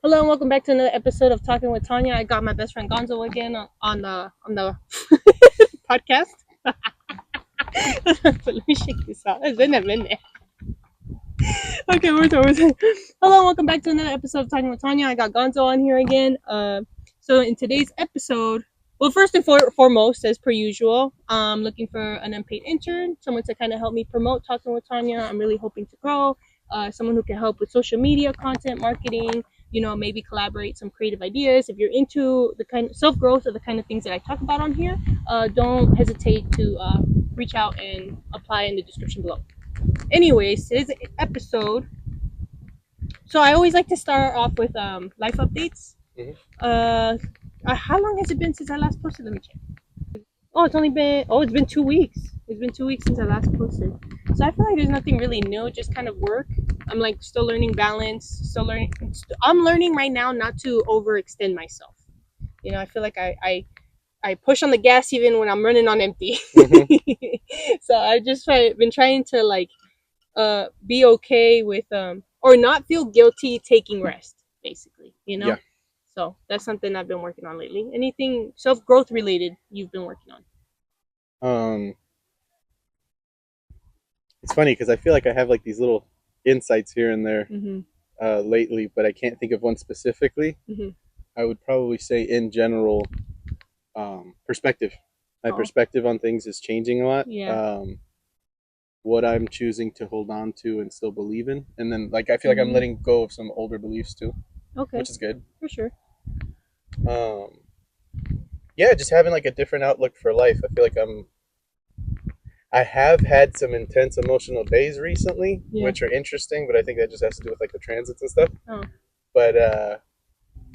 Hello and welcome back to another episode of Talking with Tanya. I got my best friend Gonzo again on the podcast. But let me shake this out. It's been a minute. Okay, we're done. Hello and welcome back to another episode of Talking with Tanya. I got Gonzo on here again. So in today's episode, well, first and foremost, as per usual, I'm looking for an unpaid intern, someone to kind of help me promote Talking with Tanya. I'm really hoping to grow. Someone who can help with social media, content, marketing. Maybe collaborate some creative ideas. If you're into the kind of self-growth or the kind of things that I talk about on here, don't hesitate to reach out and apply in the description below. Anyways, today's episode. So I always like to start off with life updates. How long has it been since I last posted? Let me check. It's been 2 weeks. It's been 2 weeks since I last posted. So I feel like there's nothing really new, just kind of work. I'm like still learning balance, I'm learning right now not to overextend myself. I feel like I push on the gas even when I'm running on empty. So I just been trying to like be okay with or not feel guilty taking rest, basically. Yeah. So that's something I've been working on lately. Anything self-growth related you've been working on? It's funny because I feel like I have like these little insights here and there Mm-hmm. lately, but I can't think of one specifically. Mm-hmm. I would probably say in general, perspective. My perspective on things is changing a lot. Yeah. What I'm choosing to hold on to and still believe in, and then like I feel like I'm letting go of some older beliefs too, Okay. which is good. For sure. Um, yeah, just having like a different outlook for life. I feel like I have had some intense emotional days recently, which are interesting, but I think that just has to do with like the transits and stuff. Oh. But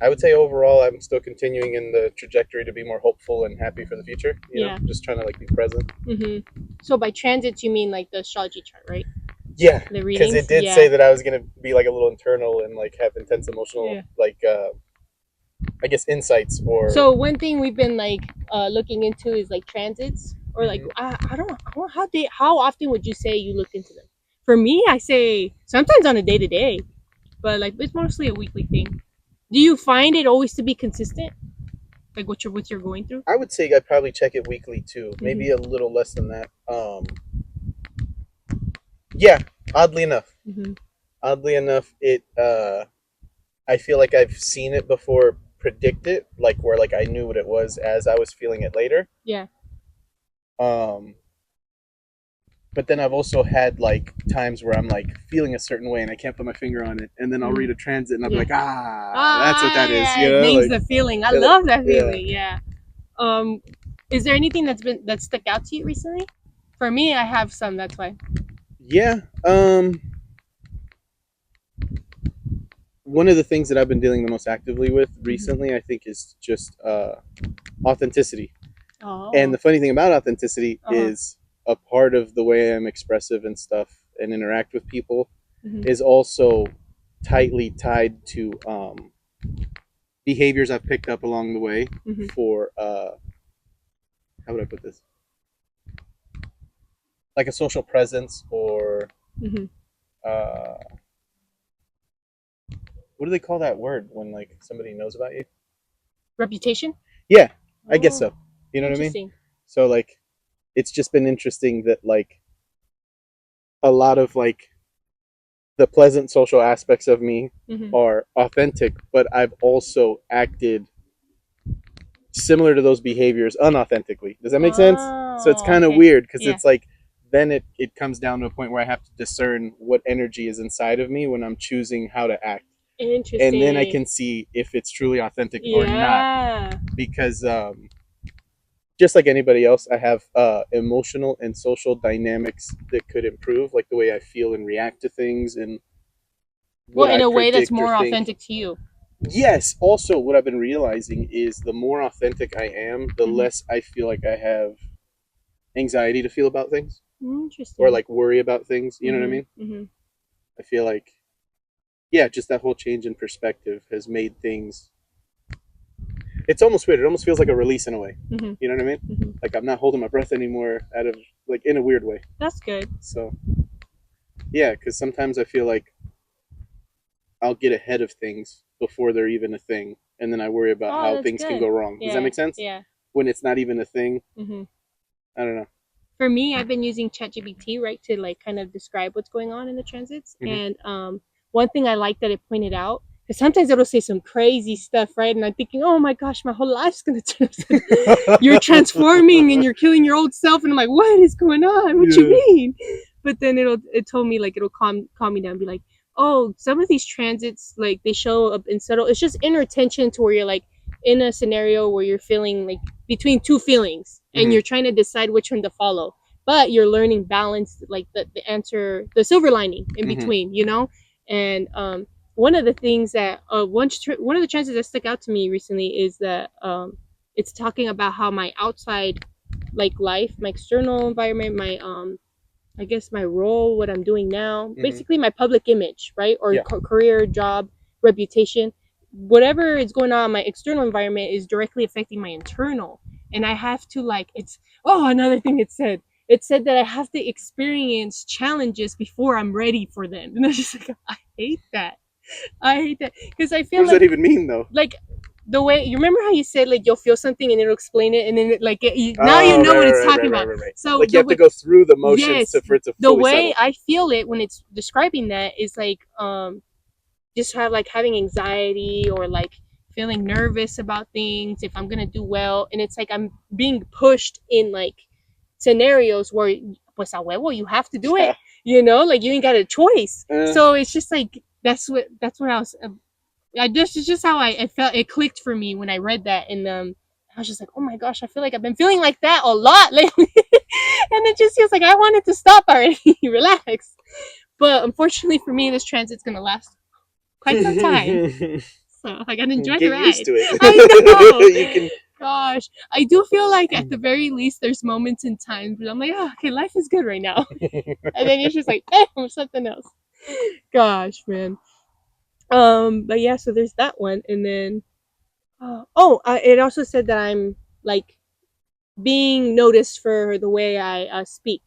I would say overall, I'm still continuing in the trajectory to be more hopeful and happy for the future. You know, just trying to like be present. Mm-hmm. So by transits, you mean like the astrology chart, right? Yeah, The because readings. it did say that I was gonna be like a little internal and like have intense emotional like I guess insights or. So one thing we've been like looking into is like transits, or like I don't know how often would you say you look into them? For me, I say sometimes on a day to day, but like it's mostly a weekly thing. Do you find it always to be consistent? Like what you're going through? I would say I probably check it weekly too, maybe a little less than that. Yeah, oddly enough. Oddly enough, it I feel like I've seen it before, predict it, like where like I knew what it was as I was feeling it later. Yeah. But then I've also had like times where I'm like feeling a certain way and I can't put my finger on it, and then I'll read a transit and I'll be like, that's what that is. Yeah, it names like, the feeling. I love that feeling. Yeah. Is there anything that stuck out to you recently? For me, I have some. That's why. Yeah. One of the things that I've been dealing the most actively with recently, I think, is just authenticity. Oh. And the funny thing about authenticity is a part of the way I'm expressive and stuff and interact with people is also tightly tied to behaviors I've picked up along the way for how would I put this? Like a social presence or what do they call that word when like somebody knows about you? Reputation? Yeah, I guess so. You know what I mean? So like it's just been interesting that like a lot of like the pleasant social aspects of me are authentic, but I've also acted similar to those behaviors unauthentically. Does that make sense? So it's kind of weird because it's like then it comes down to a point where I have to discern what energy is inside of me when I'm choosing how to act. Interesting. And then I can see if it's truly authentic or not. Because just like anybody else, I have emotional and social dynamics that could improve, like the way I feel and react to things, and in a way that's more authentic to you. Yes. Also, what I've been realizing is the more authentic I am, the less I feel like I have anxiety to feel about things. Interesting. Or like worry about things. You know what I mean? I feel like, yeah, just that whole change in perspective has made things. It's almost weird. It almost feels like a release in a way. You know what I mean? Like I'm not holding my breath anymore out of like in a weird way. That's good. So, yeah, because sometimes I feel like I'll get ahead of things before they're even a thing, and then I worry about how things can go wrong. Does that make sense? Yeah. When it's not even a thing. I don't know. For me, I've been using ChatGPT, right, to like kind of describe what's going on in the transits. And one thing I like that it pointed out, because sometimes it'll say some crazy stuff, right? And I'm thinking, oh my gosh, my whole life's gonna turn. You're transforming and you're killing your old self, and I'm like, what is going on? What you mean? But then it told me, like, it'll calm me down, be like, oh, some of these transits, like, they show up in subtle. It's just inner tension to where you're like in a scenario where you're feeling like between two feelings, and you're trying to decide which one to follow, but you're learning balance, like the answer, the silver lining in between, you know. And one of the things that one of the chances that stuck out to me recently is that it's talking about how my outside, like, life, my external environment, my I guess my role, what I'm doing now, basically my public image, right? Or career, job, reputation, whatever is going on in my external environment is directly affecting my internal. And I have to, like, another thing it said that I have to experience challenges before I'm ready for them. And I was just like, I hate that because I feel what does that even mean, though? Like, the way, you remember how you said, like, you'll feel something and it'll explain it, and then now you know what it's talking about. So like, you have to go through the motions for it to fully the way settle. I feel it when it's describing that is like just having anxiety, or like feeling nervous about things, if I'm gonna do well, and it's like I'm being pushed in like scenarios where, pues a huevo, you have to do it, you know, like you ain't got a choice. So it's just like that's what I was. It's just how I felt. It clicked for me when I read that, and I was just like, oh my gosh, I feel like I've been feeling like that a lot lately, and it just feels like I wanted to stop already, relax. But unfortunately for me, this transit's gonna last quite some time, so I gotta enjoy the ride. Get used to it. I know. You can. Gosh, I do feel like at the very least there's moments in time where I'm like, oh, okay, life is good right now, and then it's just like, something else. Gosh, man. But yeah, so there's that one, and then it also said that I'm like being noticed for the way I speak.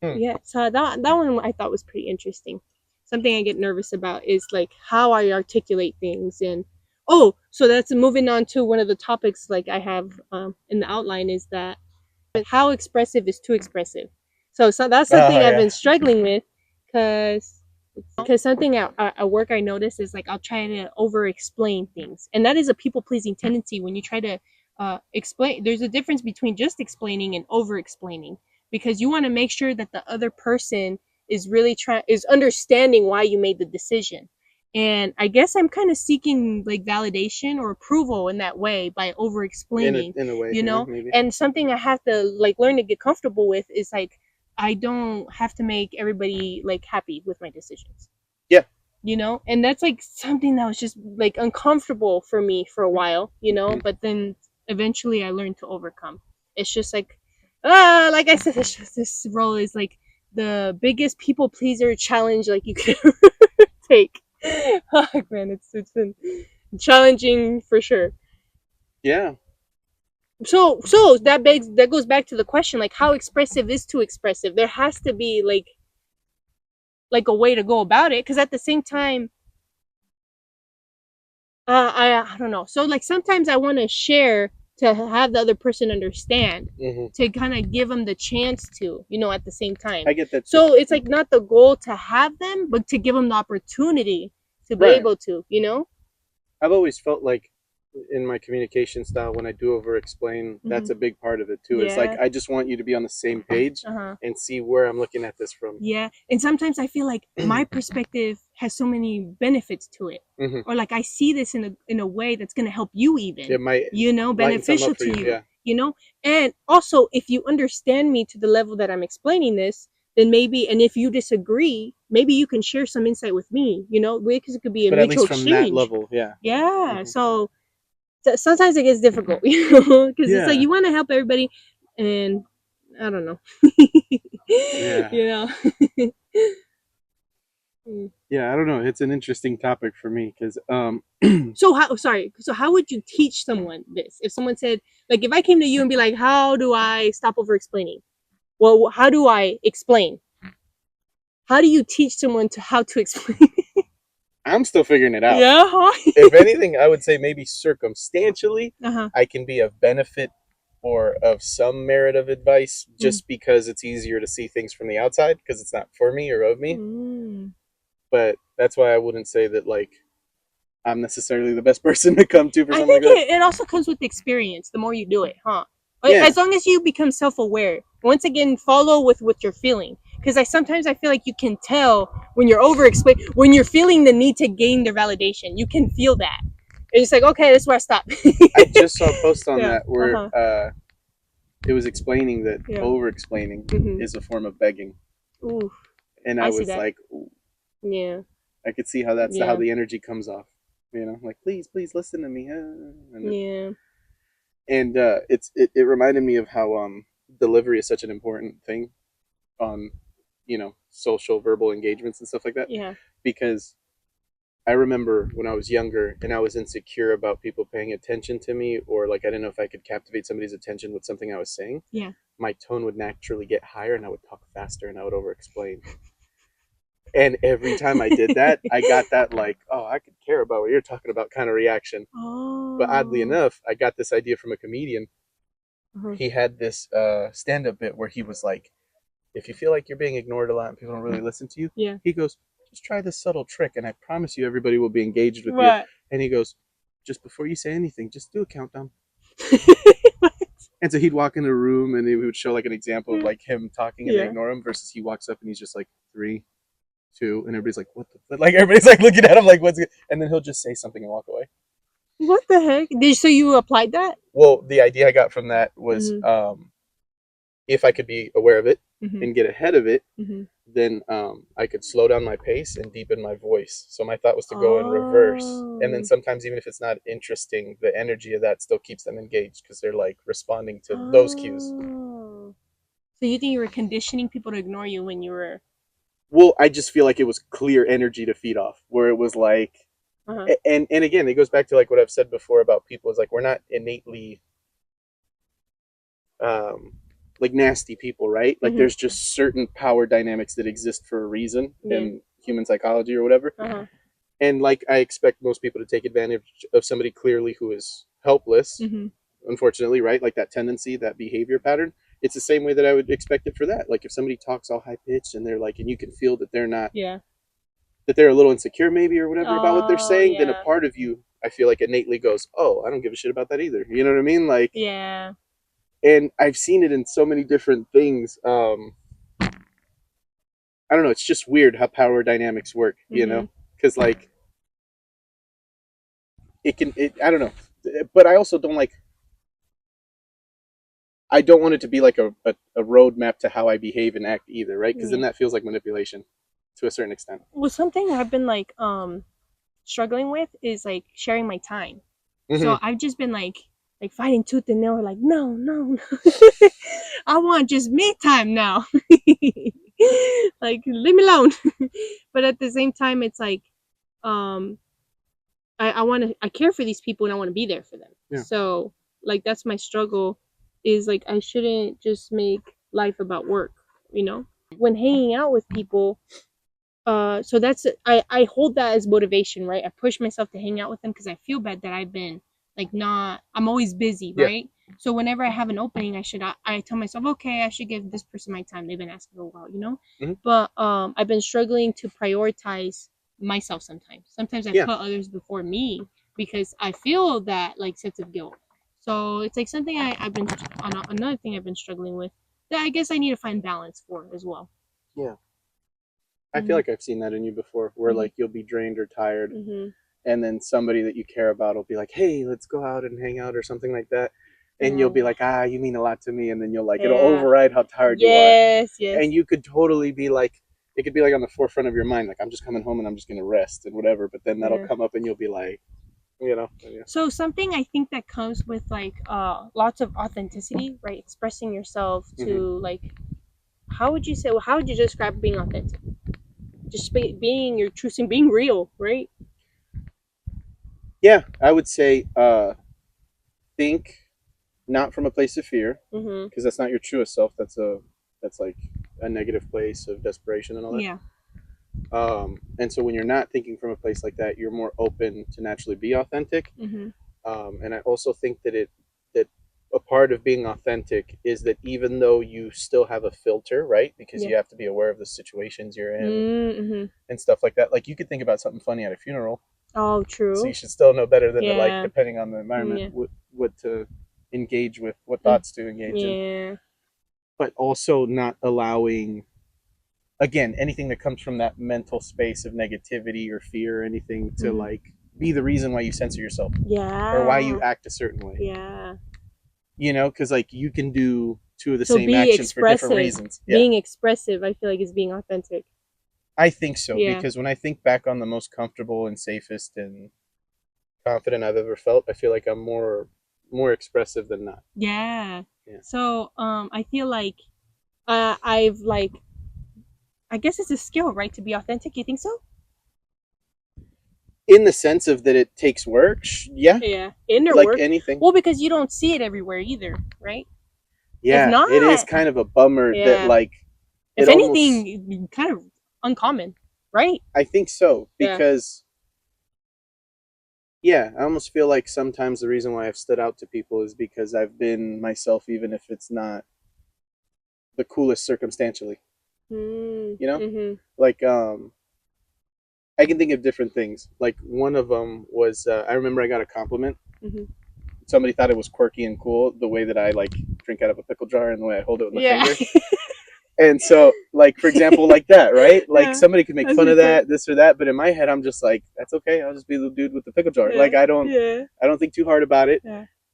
Yeah, so that one I thought was pretty interesting. Something I get nervous about is like how I articulate things, and so that's moving on to one of the topics like I have in the outline, is that how expressive is too expressive. So that's something I've been struggling with, because something at work I notice is like I'll try to over explain things, and that is a people pleasing tendency. When you try to explain, there's a difference between just explaining and over explaining, because you want to make sure that the other person is really is understanding why you made the decision. And I guess I'm kind of seeking like validation or approval in that way by over explaining, in a way, you know. And something I have to like learn to get comfortable with is like I don't have to make everybody like happy with my decisions. Yeah. You know, and that's like something that was just like uncomfortable for me for a while, you know, but then eventually I learned to overcome. It's just like, like I said, it's just, this role is like the biggest people pleaser challenge like you could ever take. Oh man, it's been challenging for sure. Yeah. So that goes back to the question, like how expressive is too expressive? There has to be like a way to go about it, because at the same time, I don't know. So like sometimes I want to share to have the other person understand, to kind of give them the chance to, you know, at the same time. I get that. So it's like not the goal to have them, but to give them the opportunity to be able to, you know. I've always felt like in my communication style, when I do over explain, that's a big part of it too. It's like I just want you to be on the same page and see where I'm looking at this from. Yeah, and sometimes I feel like my perspective has so many benefits to it, or like I see this in a way that's going to help you, even it might, you know, beneficial to you, you know. And also, if you understand me to the level that I'm explaining this, then maybe, and if you disagree, maybe you can share some insight with me, you know, because it could be a mutual exchange. From that level, yeah. So sometimes it gets difficult, you know, because it's like you want to help everybody, and I don't know. You know. Yeah, I don't know. It's an interesting topic for me because So how would you teach someone this? If someone said, like, if I came to you and be like, how do I stop over explaining? Well, how do I explain? How do you teach someone how to explain? I'm still figuring it out. Yeah. Huh? If anything, I would say maybe circumstantially, I can be of benefit or of some merit of advice just because it's easier to see things from the outside because it's not for me or of me. But that's why I wouldn't say that like I'm necessarily the best person to come to for something like that. It also comes with experience. The more you do it, huh? Yeah. As long as you become self-aware. Once again, follow with what you're feeling. Because sometimes I feel like you can tell when you're when you're feeling the need to gain their validation. You can feel that. It's like, okay, that's where I stop. I just saw a post on that where it was explaining that over-explaining is a form of begging. Ooh, and I was like, ooh. Yeah, I could see how that's how the energy comes off. You know, like please, please listen to me. And it reminded me of how delivery is such an important thing on social verbal engagements and stuff like that. Yeah, because I remember when I was younger and I was insecure about people paying attention to me, or like I didn't know if I could captivate somebody's attention with something I was saying. Yeah, my tone would naturally get higher and I would talk faster and I would over explain. And every time I did that, I got that like, oh, I could care about what you're talking about kind of reaction. Oh. But oddly enough, I got this idea from a comedian. He had this stand-up bit where he was like, if you feel like you're being ignored a lot and people don't really listen to you, he goes, just try this subtle trick and I promise you everybody will be engaged with you. And he goes, just before you say anything, just do a countdown. And so he'd walk in a room and he would show like an example of like him talking and they ignore him versus he walks up and he's just like 3, 2, and everybody's like, what the, like everybody's like looking at him like what's good? And then he'll just say something and walk away. What the heck? So you applied that? Well, the idea I got from that was if I could be aware of it and get ahead of it, then I could slow down my pace and deepen my voice. So my thought was to go in reverse. And then sometimes even if it's not interesting, the energy of that still keeps them engaged because they're like responding to those cues. So you think you were conditioning people to ignore you when you were... Well, I just feel like it was clear energy to feed off, where it was like, and again, it goes back to like what I've said before about people is like, we're not innately like nasty people, right? Like there's just certain power dynamics that exist for a reason in human psychology or whatever. And like I expect most people to take advantage of somebody clearly who is helpless, unfortunately, right? Like that tendency, that behavior pattern. It's the same way that I would expect it for that. Like if somebody talks all high pitched and they're like, and you can feel that they're not, that they're a little insecure maybe or whatever about what they're saying, then a part of you, I feel like innately goes, oh, I don't give a shit about that either. You know what I mean? Like, yeah. And I've seen it in so many different things. I don't know. It's just weird how power dynamics work, you know? Because like, I don't know. But I also don't like, I don't want it to be like a roadmap to how I behave and act either, right? Because then that feels like manipulation to a certain extent. Well, something I've been like struggling with is like sharing my time. So I've just been like fighting tooth and nail, like no. I want just me time now. Like leave me alone. But at the same time, it's like I care for these people and I want to be there for them. Yeah. So like that's my struggle, is like I shouldn't just make life about work, you know? When hanging out with people, so that's I hold that as motivation, right? I push myself to hang out with them because I feel bad that I've been like I'm always busy, right? So whenever I have an opening, I tell myself, okay, I should give this person my time. They've been asking for a while, you know? But I've been struggling to prioritize myself sometimes. Sometimes I put others before me because I feel that like sense of guilt. So it's like something I've been another thing I've been struggling with that I guess I need to find balance for as well. Yeah. I feel like I've seen that in you before, where like you'll be drained or tired, and then somebody that you care about will be like, "Hey, let's go out and hang out" or something like that, and you'll be like, you mean a lot to me, and then you'll like it'll override how tired you are. Yes. And you could totally be like, it could be like on the forefront of your mind, like I'm just coming home and I'm just gonna rest and whatever, but then that'll come up and you'll be like, you know. So something I think that comes with like lots of authenticity, right? Expressing yourself to like, how would you describe being authentic? Just being your truth and being real, right? Yeah, I would say think not from a place of fear, because that's not your truest self. That's like a negative place of desperation and all that. Yeah. And so when you're not thinking from a place like that, you're more open to naturally be authentic. And I also think that a part of being authentic is that even though you still have a filter, right? Because you have to be aware of the situations you're in and stuff like that. Like you could think about something funny at a funeral. Oh, true. So you should still know better than to, like, depending on the environment, what to engage with, what thoughts to engage in. But also not allowing, again, anything that comes from that mental space of negativity or fear or anything to like be the reason why you censor yourself. Or why you act a certain way. You know, because like you can do two of the same actions for different reasons. Being expressive, I feel like, is being authentic. I think so, because when I think back on the most comfortable and safest and confident I've ever felt, I feel like I'm more expressive than not. Yeah. So I feel like I've like, I guess it's a skill, right, to be authentic. You think so? In the sense of that it takes work, yeah. Inner like work. Anything. Well, because you don't see it everywhere either, right? Yeah, not, it is kind of a bummer that like. If anything, almost, kind of uncommon, right? I think so, because I almost feel like sometimes the reason why I've stood out to people is because I've been myself, even if it's not the coolest circumstantially. You know, like I can think of different things. Like one of them was I remember I got a compliment. Somebody thought it was quirky and cool the way that I like drink out of a pickle jar and the way I hold it with my finger. And so, like, for example, like that, right? Like somebody could make fun of that, this or that, but in my head, I'm just like, that's okay. I'll just be the dude with the pickle jar. Like, I don't think too hard about it.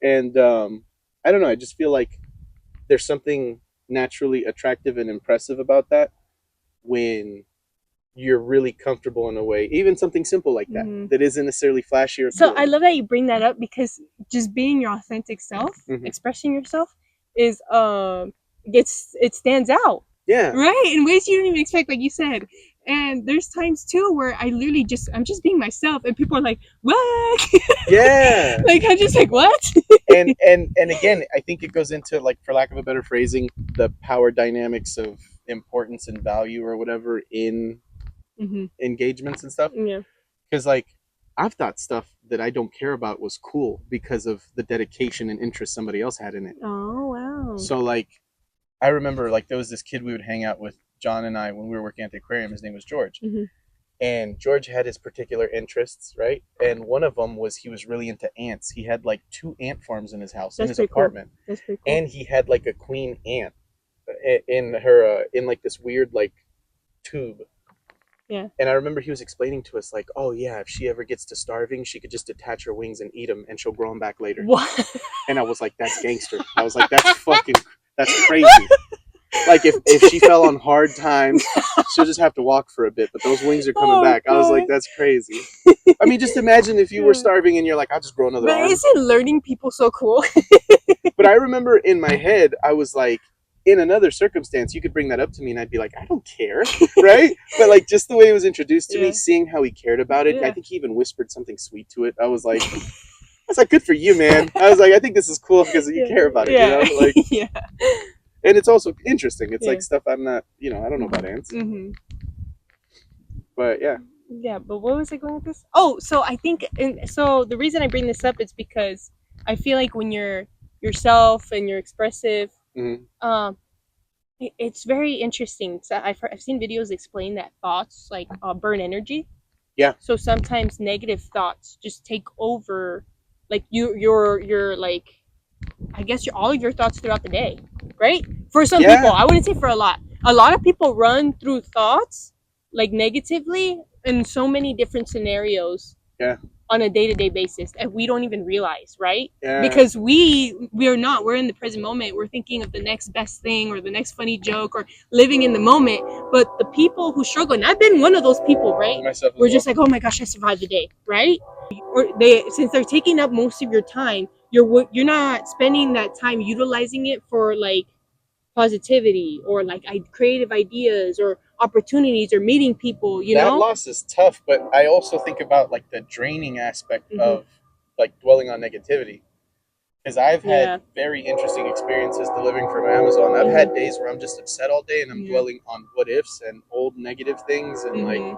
And I don't know. I just feel like there's something naturally attractive and impressive about that when you're really comfortable in a way, even something simple like that, that isn't necessarily flashy or cool. So I love that you bring that up, because just being your authentic self, expressing yourself, is it stands out. Right? In ways you don't even expect, like you said. And there's times too where I literally I'm just being myself, and people are like, what? Yeah. Like, I'm just like, what? and again, I think it goes into, like, for lack of a better phrasing, the power dynamics of importance and value or whatever in engagements and stuff. Because like I've thought stuff that I don't care about was cool because of the dedication and interest somebody else had in it. Oh, wow. So like I remember, like, there was this kid we would hang out with, John and I, when we were working at the aquarium. His name was George. And George had his particular interests, right? And one of them was he was really into ants. He had like 2 ant farms in his house, in his apartment. Cool. That's pretty cool. And he had like a queen ant in her in like this weird like tube. And I remember he was explaining to us, like, oh yeah, if she ever gets to starving, she could just detach her wings and eat them, and she'll grow them back later. What? And I was like, that's gangster. I was like, that's crazy. Like, if she fell on hard times, she'll just have to walk for a bit, but those wings are coming back. God. I was like, that's crazy. I mean, just imagine if you were starving and you're like, I'll just grow another arm. But isn't learning people so cool? But I remember in my head, I was like, in another circumstance, you could bring that up to me and I'd be like, I don't care, right? But like, just the way it was introduced to me, seeing how he cared about it, I think he even whispered something sweet to it. I was like, good for you, man. I was like, I think this is cool because you care about it, you know? Like, and it's also interesting. It's like stuff I'm not, I don't know about ants. But yeah. Yeah, but what was I going with this? Oh, so I think, so the reason I bring this up is because I feel like when you're yourself and you're expressive, it's very interesting. So I've seen videos explain that thoughts like burn energy. Yeah. So sometimes negative thoughts just take over, like you're like, I guess all of your thoughts throughout the day, right? For some people, I wouldn't say for a lot. A lot of people run through thoughts like negatively in so many different scenarios. On a day-to-day basis that we don't even realize, right? Because we're in the present moment. We're thinking of the next best thing or the next funny joke or living in the moment. But the people who struggle, and I've been one of those people, right? We're just like, oh my gosh, I survived the day, right? Or since they're taking up most of your time, you're not spending that time utilizing it for like positivity or like creative ideas or opportunities or meeting people, that loss is tough, but I also think about like the draining aspect of like dwelling on negativity. Because I've had very interesting experiences delivering from Amazon. I've had days where I'm just upset all day and I'm dwelling on what ifs and old negative things, and like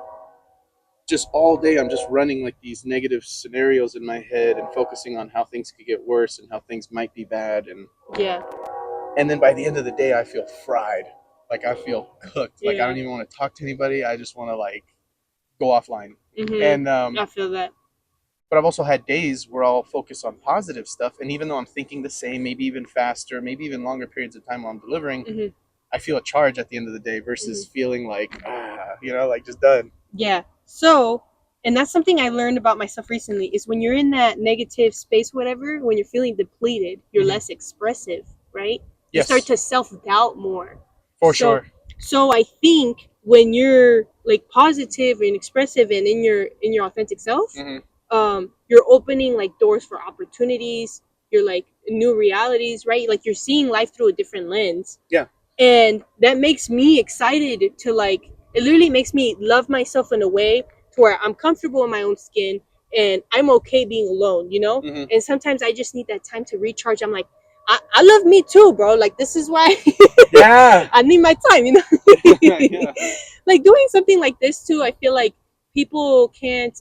just all day I'm just running like these negative scenarios in my head and focusing on how things could get worse and how things might be bad. And then by the end of the day I feel fried. Like I feel cooked. Like I don't even want to talk to anybody. I just want to like go offline. And I feel that. But I've also had days where I'll focus on positive stuff, and even though I'm thinking the same, maybe even faster, maybe even longer periods of time while I'm delivering, I feel a charge at the end of the day versus feeling like, like just done. Yeah. So, and that's something I learned about myself recently, is when you're in that negative space, whatever, when you're feeling depleted, you're less expressive, right? You start to self-doubt more. For sure. So I think when you're like positive and expressive and in your authentic self, you're opening like doors for opportunities. You're like new realities, right? Like you're seeing life through a different lens. Yeah. And that makes me excited to like, it literally makes me love myself in a way to where I'm comfortable in my own skin and I'm okay being alone, you know? And sometimes I just need that time to recharge. I'm like, I love me too, bro. Like this is why I need my time, you know? Like doing something like this too, I feel like people can't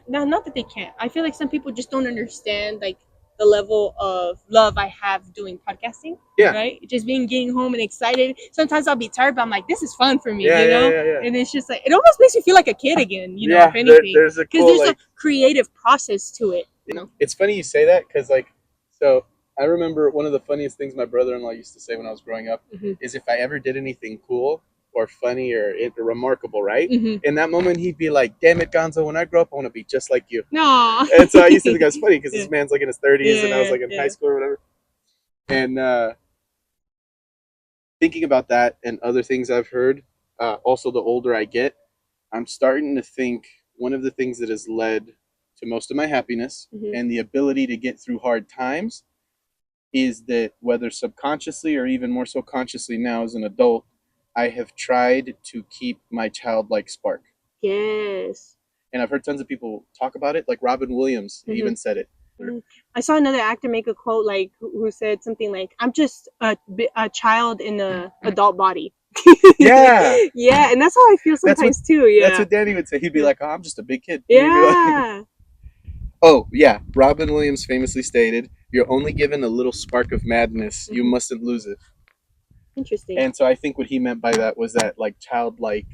not that they can't. I feel like some people just don't understand like the level of love I have doing podcasting. Yeah. Right? Just being getting home and excited. Sometimes I'll be tired, but I'm like, this is fun for me, you know? Yeah. And it's just like it almost makes you feel like a kid again, you know, if anything. There's a cool, there's a creative process to it. You know? It's funny you say that because like so I remember one of the funniest things my brother-in-law used to say when I was growing up is if I ever did anything cool or funny or remarkable, right? In that moment, he'd be like, "Damn it, Gonzo! When I grow up, I want to be just like you." No. And so I used to think that's funny because this man's like in his 30s and I was like in high school or whatever. And thinking about that and other things I've heard, also the older I get, I'm starting to think one of the things that has led to most of my happiness and the ability to get through hard times is that whether subconsciously or even more so consciously now as an adult, I have tried to keep my childlike spark. Yes. And I've heard tons of people talk about it, like Robin Williams even said it. I saw another actor make a quote like who said something like, "I'm just a child in an adult body." Yeah, and that's how I feel sometimes too. Yeah, that's what Danny would say. He'd be like, "Oh, I'm just a big kid." Yeah. Oh yeah, Robin Williams famously stated, "You're only given a little spark of madness. You mustn't lose it." Interesting. And so I think what he meant by that was that like childlike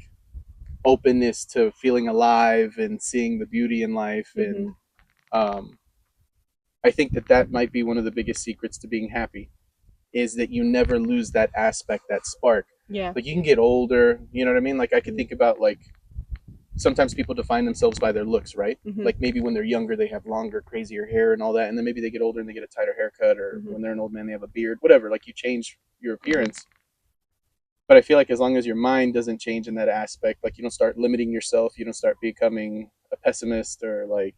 openness to feeling alive and seeing the beauty in life, and I think that might be one of the biggest secrets to being happy, is that you never lose that aspect, that spark. Yeah. Like you can get older, you know what I mean? Like I could think about like sometimes people define themselves by their looks, right? Like maybe when they're younger they have longer, crazier hair and all that, and then maybe they get older and they get a tighter haircut, or when they're an old man they have a beard, whatever. Like you change your appearance. But I feel like as long as your mind doesn't change in that aspect, like you don't start limiting yourself, you don't start becoming a pessimist or like,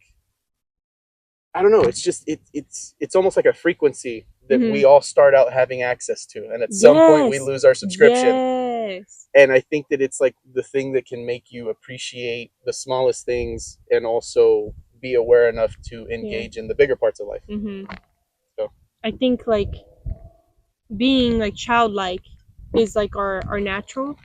I don't know. It's just it's almost like a frequency that we all start out having access to, and at some point we lose our subscription. Yes. And I think that it's like the thing that can make you appreciate the smallest things and also be aware enough to engage in the bigger parts of life. So I think like being like childlike is like our natural.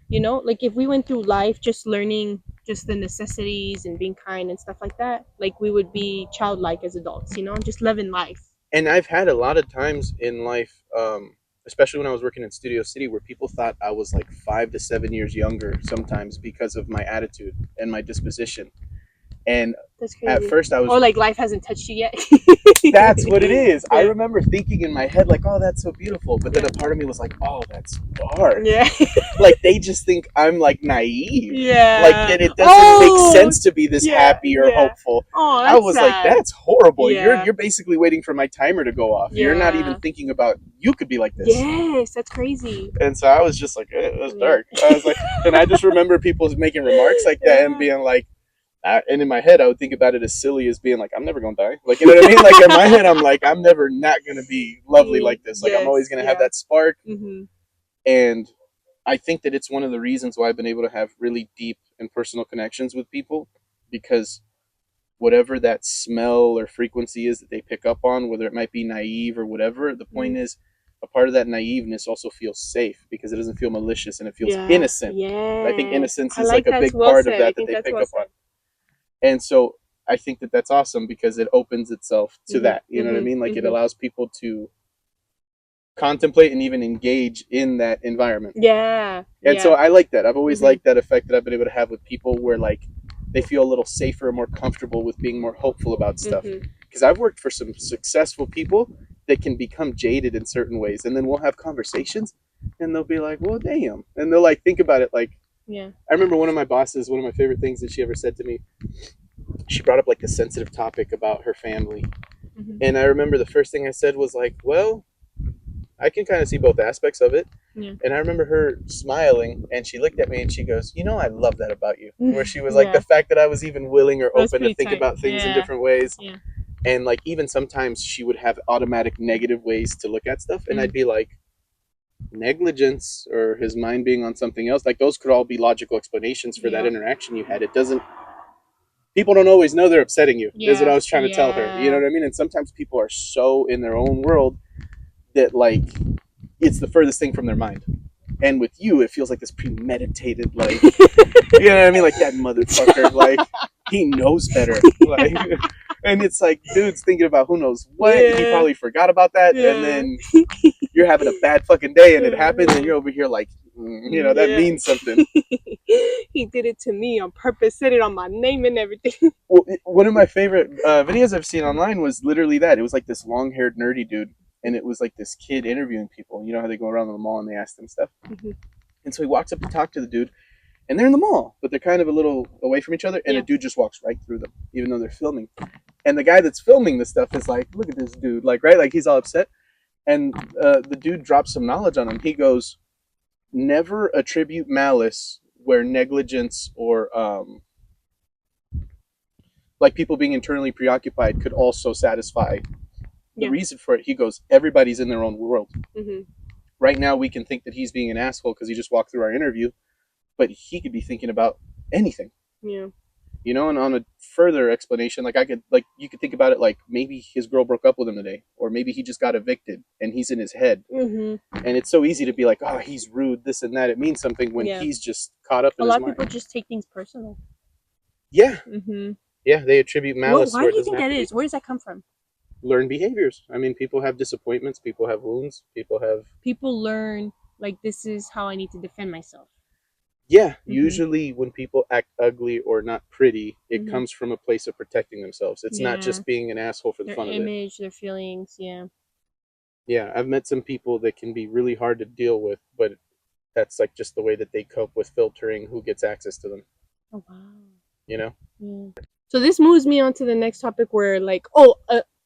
You know, like if we went through life just learning just the necessities and being kind and stuff like that, like we would be childlike as adults, you know, just living life. And I've had a lot of times in life, especially when I was working in Studio City, where people thought I was like 5 to 7 years younger sometimes because of my attitude and my disposition. And that's crazy. At first I was, or like life hasn't touched you yet. That's what it is. I remember thinking in my head like, oh, that's so beautiful, but then a part of me was like, oh, that's dark. Like they just think I'm like naive. Like it doesn't make sense to be this happy or hopeful. Oh, I was like, that's horrible. You're basically waiting for my timer to go off. You're not even thinking about you could be like this. Yes, that's crazy. And so I was just like, it was dark. I was like, and I just remember people making remarks like that and being like, and in my head, I would think about it as silly as being like, I'm never gonna die. Like, you know what I mean? Like in my head, I'm like, I'm never not gonna be lovely like this. Like I'm always gonna have that spark. And I think that it's one of the reasons why I've been able to have really deep and personal connections with people, because whatever that smell or frequency is that they pick up on, whether it might be naive or whatever. The point is, a part of that naiveness also feels safe because it doesn't feel malicious and it feels innocent. Yeah. I think innocence is like a big part of that they pick up on. And so I think that that's awesome because it opens itself to that. You know what I mean? Like it allows people to contemplate and even engage in that environment. Yeah. And so I like that. I've always liked that effect that I've been able to have with people where like they feel a little safer, more comfortable with being more hopeful about stuff. Because I've worked for some successful people that can become jaded in certain ways, and then we'll have conversations, and they'll be like, "Well, damn," and they'll like think about it. Like, I remember one of my bosses. One of my favorite things that she ever said to me. She brought up like a sensitive topic about her family, and I remember the first thing I said was like, "Well, I can kind of see both aspects of it." And I remember her smiling, and she looked at me and she goes, "You know, I love that about you." Where she was like, the fact that I was even willing or open to think about things in different ways. And like even sometimes she would have automatic negative ways to look at stuff, and I'd be like, negligence or his mind being on something else. Like those could all be logical explanations for that interaction you had. It doesn't. People don't always know they're upsetting you. Is what I was trying to tell her. You know what I mean? And sometimes people are so in their own world that like it's the furthest thing from their mind. And with you, it feels like this premeditated, like, you know what I mean? Like that motherfucker, like he knows better. Like, and it's like, dude's thinking about who knows what. He probably forgot about that. And then you're having a bad fucking day and it happens and you're over here like, you know, that means something. He did it to me on purpose, said it on my name and everything. Well, one of my favorite videos I've seen online was literally that. It was like this long-haired nerdy dude. And it was like this kid interviewing people. You know how they go around the mall and they ask them stuff? And so he walks up to talk to the dude, and they're in the mall, but they're kind of a little away from each other, and a dude just walks right through them, even though they're filming. And the guy that's filming this stuff is like, look at this dude, like, right? Like, he's all upset. And the dude drops some knowledge on him. He goes, never attribute malice where negligence or, like, people being internally preoccupied could also satisfy the reason for it. He goes, everybody's in their own world. Right now we can think that he's being an asshole because he just walked through our interview, but he could be thinking about anything. You know, and on a further explanation, like you could think about it like maybe his girl broke up with him today, or maybe he just got evicted and he's in his head. And it's so easy to be like, oh, he's rude, this and that. It means something when he's just caught up in his mind. A lot of people just take things personal. Yeah. Yeah, they attribute malice. Why do you think that is? Where does that come from? Learned behaviors. I mean, people have disappointments, people have wounds, people learn like this is how I need to defend myself. Usually when people act ugly or not pretty, it comes from a place of protecting themselves. It's not just being an asshole for the fun of it. Their image, their feelings. Yeah, I've met some people that can be really hard to deal with, but that's like just the way that they cope with filtering who gets access to them. Oh wow. You know. So this moves me on to the next topic where like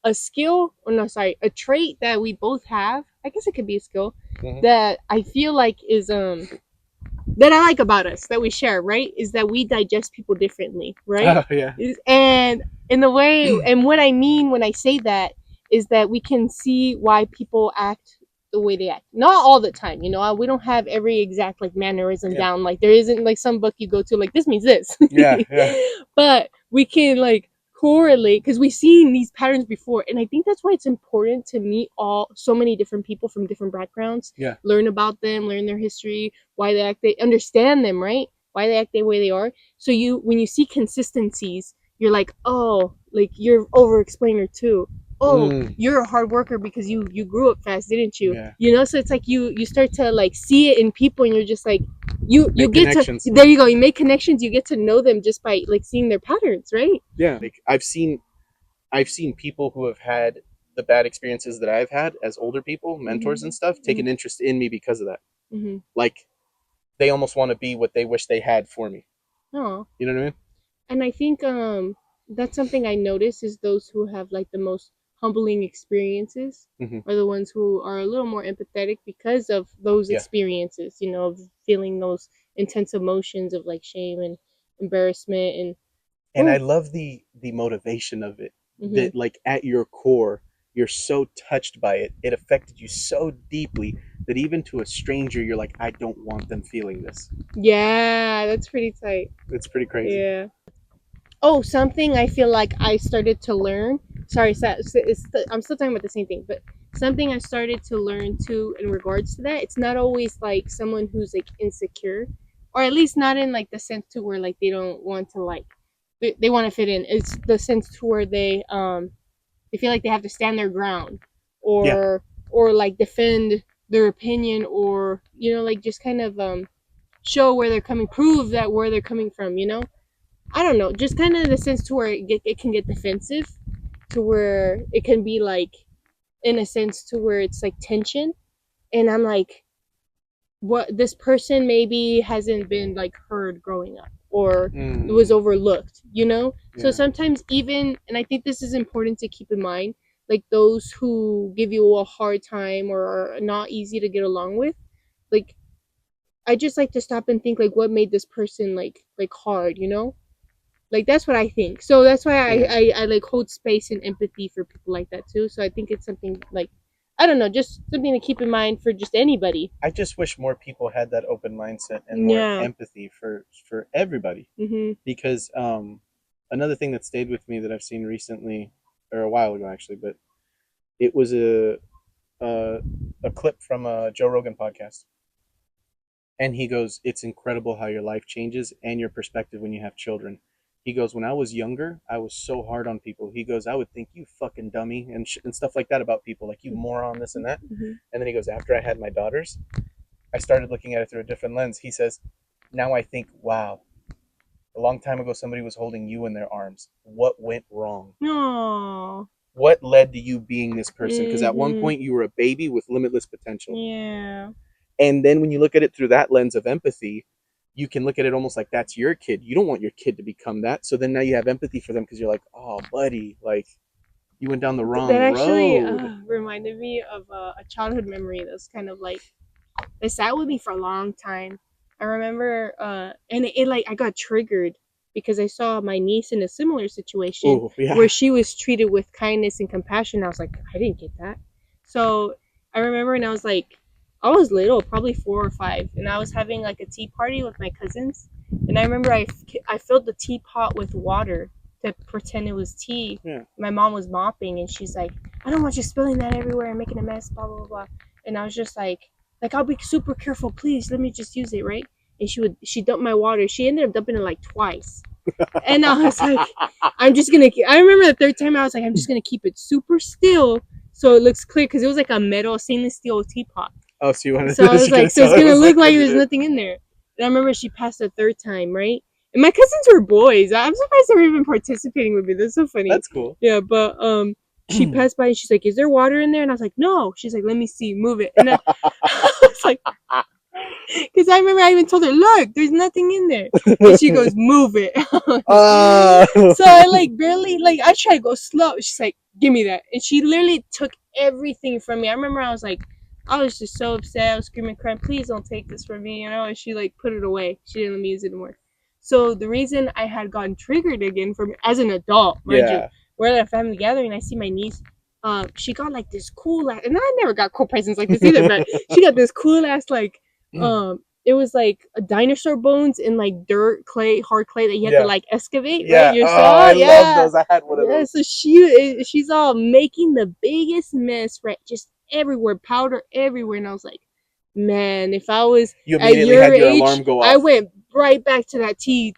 a skill, or no, sorry, a trait that we both have, I guess it could be a skill, that I feel like is, that I like about us, that we share, right? Is that we digest people differently, right? Oh, yeah. And in the way, and what I mean when I say that is that we can see why people act the way they act. Not all the time, you know, we don't have every exact like mannerism down. Like there isn't like some book you go to like this means this. But we can like correlate because we've seen these patterns before, and I think that's why it's important to meet so many different people from different backgrounds. Learn about them, learn their history, why they act, they understand them, right? Why they act the way they are. So when you see consistencies, you're like, oh, like you're over-explainer too. Oh, you're a hard worker because you grew up fast, didn't you? You know, so it's like you start to like see it in people, and you're just like you get to, there you go, you make connections, you get to know them just by like seeing their patterns, right? Like I've seen people who have had the bad experiences that I've had as older people, mentors and stuff, take an interest in me because of that. Like they almost want to be what they wish they had for me. Oh, you know what I mean? And I think that's something I notice is those who have like the most humbling experiences are the ones who are a little more empathetic because of those experiences, you know, of feeling those intense emotions of like shame and embarrassment. And I love the motivation of it, that like at your core you're so touched by it, it affected you so deeply that even to a stranger you're like, I don't want them feeling this. Yeah, that's pretty tight. It's pretty crazy. Yeah. something I feel like I started to learn. Sorry, I'm still talking about the same thing, but something I started to learn too in regards to that. It's not always like someone who's like insecure, or at least not in like the sense to where like they don't want to like they want to fit in. It's the sense to where they feel like they have to stand their ground, or like defend their opinion, or like just kind of show where they're coming, prove that where they're coming from. I don't know, just kind of in the sense to where it can get defensive, to where it can be like in a sense to where it's like tension, and I'm like, what, this person maybe hasn't been like heard growing up, or it was overlooked. So sometimes, even, and I think this is important to keep in mind, like those who give you a hard time or are not easy to get along with, like, I just like to stop and think like what made this person like hard. Like, that's what I think. So that's why I like hold space and empathy for people like that too. So I think it's something like, I don't know, just something to keep in mind for just anybody. I just wish more people had that open mindset and more empathy for everybody. Because another thing that stayed with me that I've seen recently, or a while ago actually, but it was a clip from a Joe Rogan podcast. And he goes, it's incredible how your life changes and your perspective when you have children. He goes, when I was younger, I was so hard on people. He goes, I would think, you fucking dummy, and stuff like that about people, like, you moron, this and that. And then he goes, after I had my daughters, I started looking at it through a different lens. He says, now I think, wow, a long time ago, somebody was holding you in their arms. What went wrong? Aww. What led to you being this person? Because at one point, you were a baby with limitless potential. Yeah. And then when you look at it through that lens of empathy, you can look at it almost like that's your kid. You don't want your kid to become that. So then now you have empathy for them because you're like, oh, buddy, like, you went down the wrong road. That actually reminded me of a childhood memory that's kind of like, it sat with me for a long time. I remember, and it like, I got triggered because I saw my niece in a similar situation where she was treated with kindness and compassion. I was like, I didn't get that. So I remember, and I was like, I was little, probably 4 or 5, and I was having like a tea party with my cousins. And I remember I filled the teapot with water to pretend it was tea. Yeah. My mom was mopping, and she's like, I don't want you spilling that everywhere and making a mess, blah, blah, blah. And I was just like, I'll be super careful, please, let me just use it, right? And she dumped my water. She ended up dumping it like twice. And I was like, I remember the third time I was like, I'm just going to keep it super still so it looks clear, because it was like a metal stainless steel teapot. Oh, so you wanted to... So I was like, so it's going to look like there's nothing in there. And I remember she passed the third time, right? And my cousins were boys. I'm surprised they were even participating with me. That's so funny. That's cool. Yeah, but she passed by and she's like, is there water in there? And I was like, no. She's like, let me see, move it. And I was like, because I remember I even told her, look, there's nothing in there. And she goes, move it. So I like barely, like, I try to go slow. She's like, give me that. And she literally took everything from me. I remember I was just so upset. I was screaming, crying, please don't take this from me, and she like put it away. She didn't let me use it anymore. So the reason I had gotten triggered again from as an adult, mind you, we're at a family gathering, I see my niece, she got like this cool ass, and I never got cool presents like this either, but she got this cool ass like it was like a dinosaur bones in like dirt, clay, hard clay that you had to like excavate, right? I love those. I had one of those. So she's all making the biggest mess, right? Just everywhere, powder everywhere, and I was like, man, if I was at your age, alarm go off. I went right back to that tea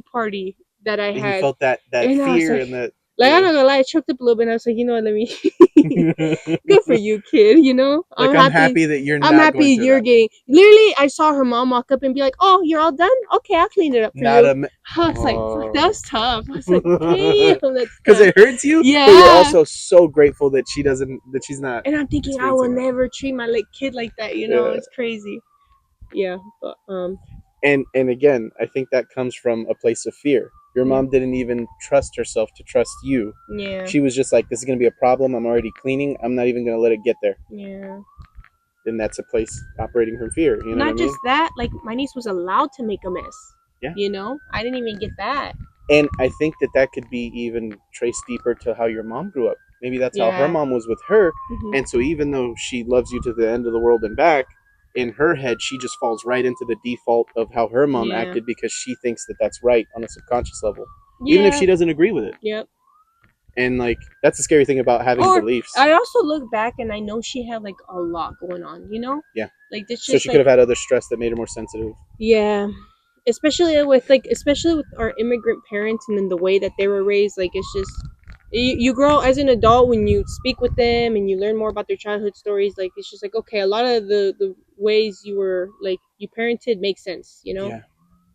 party that I had. You felt that fear and that. Like, I'm not gonna lie, I choked up a little bit, and I was like, you know what, let me... Good for you, kid, Like, I'm happy that you're not I'm happy you're getting... Literally, I saw her mom walk up and be like, oh, you're all done? Okay, I'll clean it up for you. I was like, fuck, that was tough. I was like, damn, that's because it hurts you? Yeah. But you're also so grateful that she's not... And I'm thinking, I will never treat my kid like that, It's crazy. Yeah, but... And again, I think that comes from a place of fear. Your mom didn't even trust herself to trust you. Yeah. She was just like, this is going to be a problem. I'm already cleaning. I'm not even going to let it get there. Yeah. And that's a place operating from fear. You know Not just that, like, my niece was allowed to make a mess. Yeah. I didn't even get that. And I think that could be even traced deeper to how your mom grew up. Maybe that's how her mom was with her. Mm-hmm. And so even though she loves you to the end of the world and back, in her head, she just falls right into the default of how her mom acted because she thinks that that's right on a subconscious level. even if she doesn't agree with it. Yep. And like that's the scary thing about having beliefs. I also look back and I know she had like a lot going on, you know? Yeah. Like this. So she could have had other stress that made her more sensitive. Yeah. Especially with our immigrant parents and then the way that they were raised, like it's just you grow as an adult when you speak with them and you learn more about their childhood stories, like it's just like okay, a lot of the ways you were like you parented makes sense, you know? Yeah.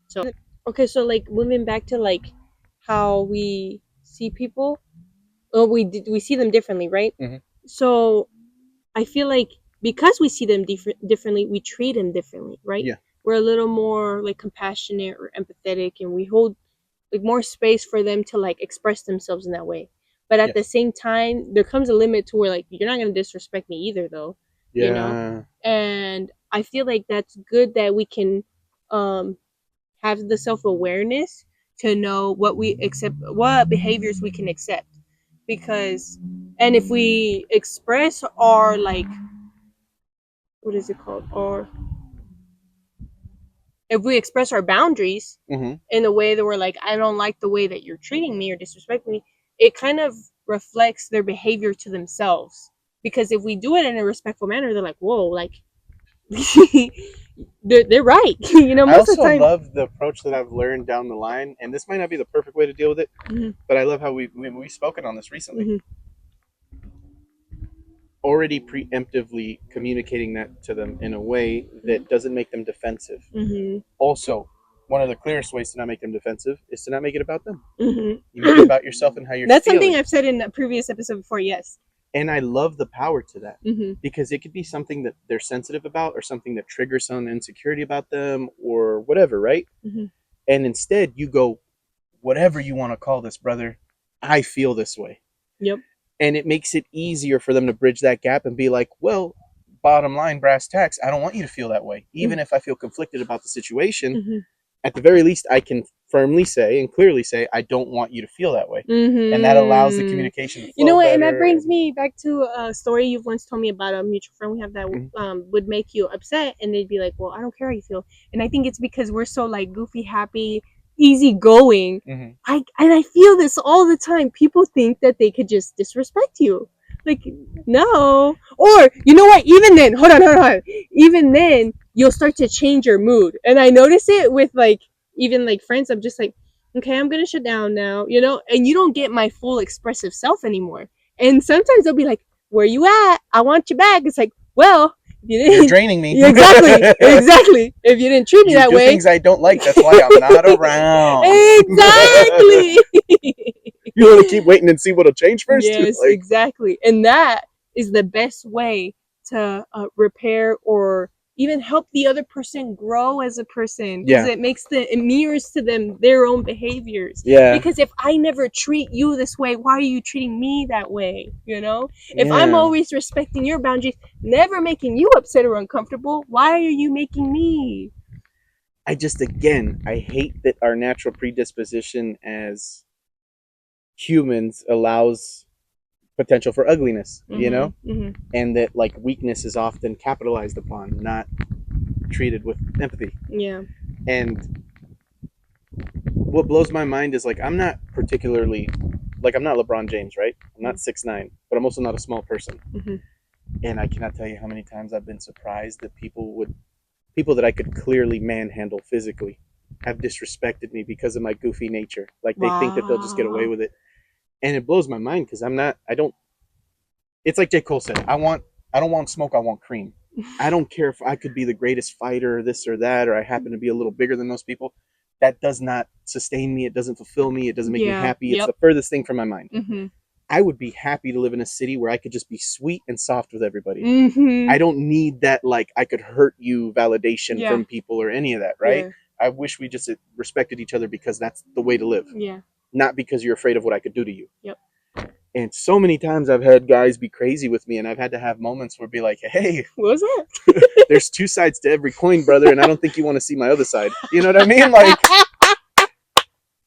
So okay, so like moving back to like how we see people, we see them differently, right? Mm-hmm. So I feel like because we see them differently, we treat them differently, right? Yeah. We're a little more like compassionate or empathetic, and we hold like more space for them to like express themselves in that way. But at the same time, there comes a limit to where like you're not gonna disrespect me either, though. Yeah. You know, and I feel like that's good that we can have the self awareness to know what we accept, what behaviors we can accept, because and if we express our like what is it called, or if we express our boundaries in a way that we're like, I don't like the way that you're treating me or disrespecting me, it kind of reflects their behavior to themselves. Because if we do it in a respectful manner, they're like, whoa, like they're right. You know, most of the time. I also love the approach that I've learned down the line, and this might not be the perfect way to deal with it, but I love how we've spoken on this recently. Already preemptively communicating that to them in a way that doesn't make them defensive. Also, one of the clearest ways to not make them defensive is to not make it about them. You make it about yourself and how you're That's feeling. something I've said in a previous episode before, yes. And I love the power to that because it could be something that they're sensitive about or something that triggers some insecurity about them or whatever, right? And instead you go, whatever you want to call this, brother, I feel this way. Yep. And it makes it easier for them to bridge that gap and be like, well, bottom line, brass tacks, I don't want you to feel that way. Even if I feel conflicted about the situation, at the very least, I can firmly say and clearly say, I don't want you to feel that way. And that allows the communication to flow. You know what? And that brings me back to a story you've once told me about a mutual friend we have that would make you upset. And they'd be like, well, I don't care how you feel. And I think it's because we're so like goofy, happy, easygoing. I feel this all the time. People think that they could just disrespect you. Like, no. Or, you know what? Even then, hold on. Even then, you'll start to change your mood. And I notice it with like, even like friends. I'm just like, okay, I'm going to shut down now, you know? And you don't get my full expressive self anymore. And sometimes they'll be like, where you at? I want you back. It's like, well, you're draining me. Exactly. If you didn't treat me that way. Things I don't like. That's why I'm not around. Exactly. You want to keep waiting and see what'll change first? Yes, like, exactly. And that is the best way to repair or even help the other person grow as a person. Because it mirrors to them their own behaviors. Yeah. Because if I never treat you this way, why are you treating me that way? You know? If I'm always respecting your boundaries, never making you upset or uncomfortable, why are you making me? I hate that our natural predisposition as humans allows potential for ugliness, you know? And that like weakness is often capitalized upon, not treated with empathy. Yeah. And what blows my mind is like I'm not particularly like I'm not LeBron James, right? I'm not 6'9", but I'm also not a small person. And I cannot tell you how many times I've been surprised that people that I could clearly manhandle physically have disrespected me because of my goofy nature. Like they think that they'll just get away with it. And it blows my mind because it's like J. Cole said, I don't want smoke, I want cream. I don't care if I could be the greatest fighter, this or that, or I happen to be a little bigger than those people. That does not sustain me. It doesn't fulfill me. It doesn't make me happy. It's the furthest thing from my mind. I would be happy to live in a city where I could just be sweet and soft with everybody. I don't need that, like, I could hurt you validation from people or any of that, right? I wish we just respected each other because that's the way to live. Yeah. Not because you're afraid of what I could do to you. Yep. And so many times I've had guys be crazy with me and I've had to have moments where be like, hey, what was that? There's two sides to every coin, brother, and I don't think you want to see my other side. You know what I mean?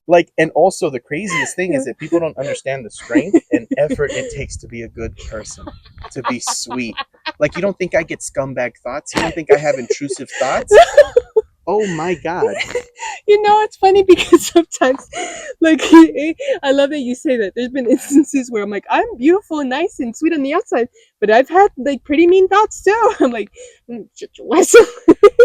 Like, and also the craziest thing is that people don't understand the strength and effort it takes to be a good person, to be sweet. Like, you don't think I get scumbag thoughts? You don't think I have intrusive thoughts? Oh my God. You know, it's funny because sometimes, like, I love that you say that. There's been instances where I'm like, I'm beautiful and nice and sweet on the outside, but I've had like pretty mean thoughts too. I'm like, shut your ass up.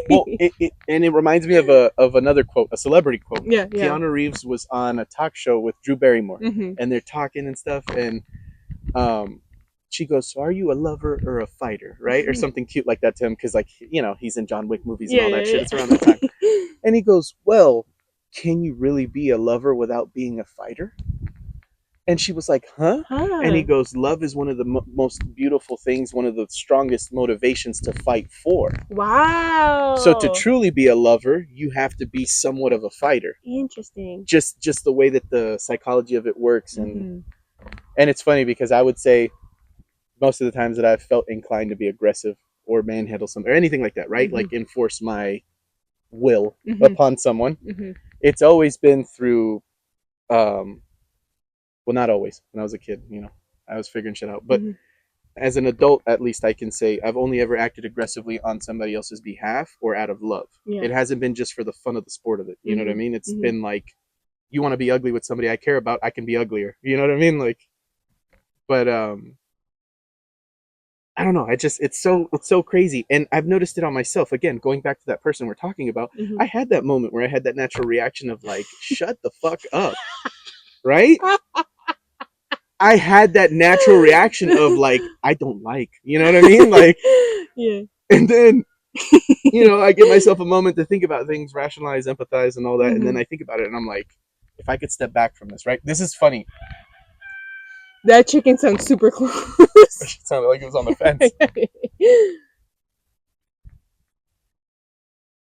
Well, it reminds me of another quote, a celebrity quote. Yeah. Keanu Reeves was on a talk show with Drew Barrymore, and they're talking and stuff, and she goes, "So are you a lover or a fighter?" Right, or something cute like that to him, because like he's in John Wick movies and all that shit. It's around that time, and he goes, "Well, can you really be a lover without being a fighter?" And she was like, huh? And he goes, love is one of the most beautiful things, one of the strongest motivations to fight for. Wow. So to truly be a lover, you have to be somewhat of a fighter. Interesting. Just the way that the psychology of it works. And it's funny because I would say most of the times that I've felt inclined to be aggressive or manhandle something or anything like that, right? Like enforce my will upon someone. It's always been through well, not always. When I was a kid, I was figuring shit out. But as an adult, at least I can say I've only ever acted aggressively on somebody else's behalf or out of love. Yeah. It hasn't been just for the fun of the sport of it. You know what I mean? It's been like, you want to be ugly with somebody I care about, I can be uglier. You know what I mean? Like, but I don't know. It's so crazy, and I've noticed it on myself. Again, going back to that person we're talking about, I had that moment where I had that natural reaction of like, shut the fuck up, right? I had that natural reaction of like, I don't like, you know what I mean? Like, yeah. And then, I give myself a moment to think about things, rationalize, empathize, and all that. And then I think about it and I'm like, if I could step back from this, right? This is funny. That chicken sounds super close. It sounded like it was on the fence.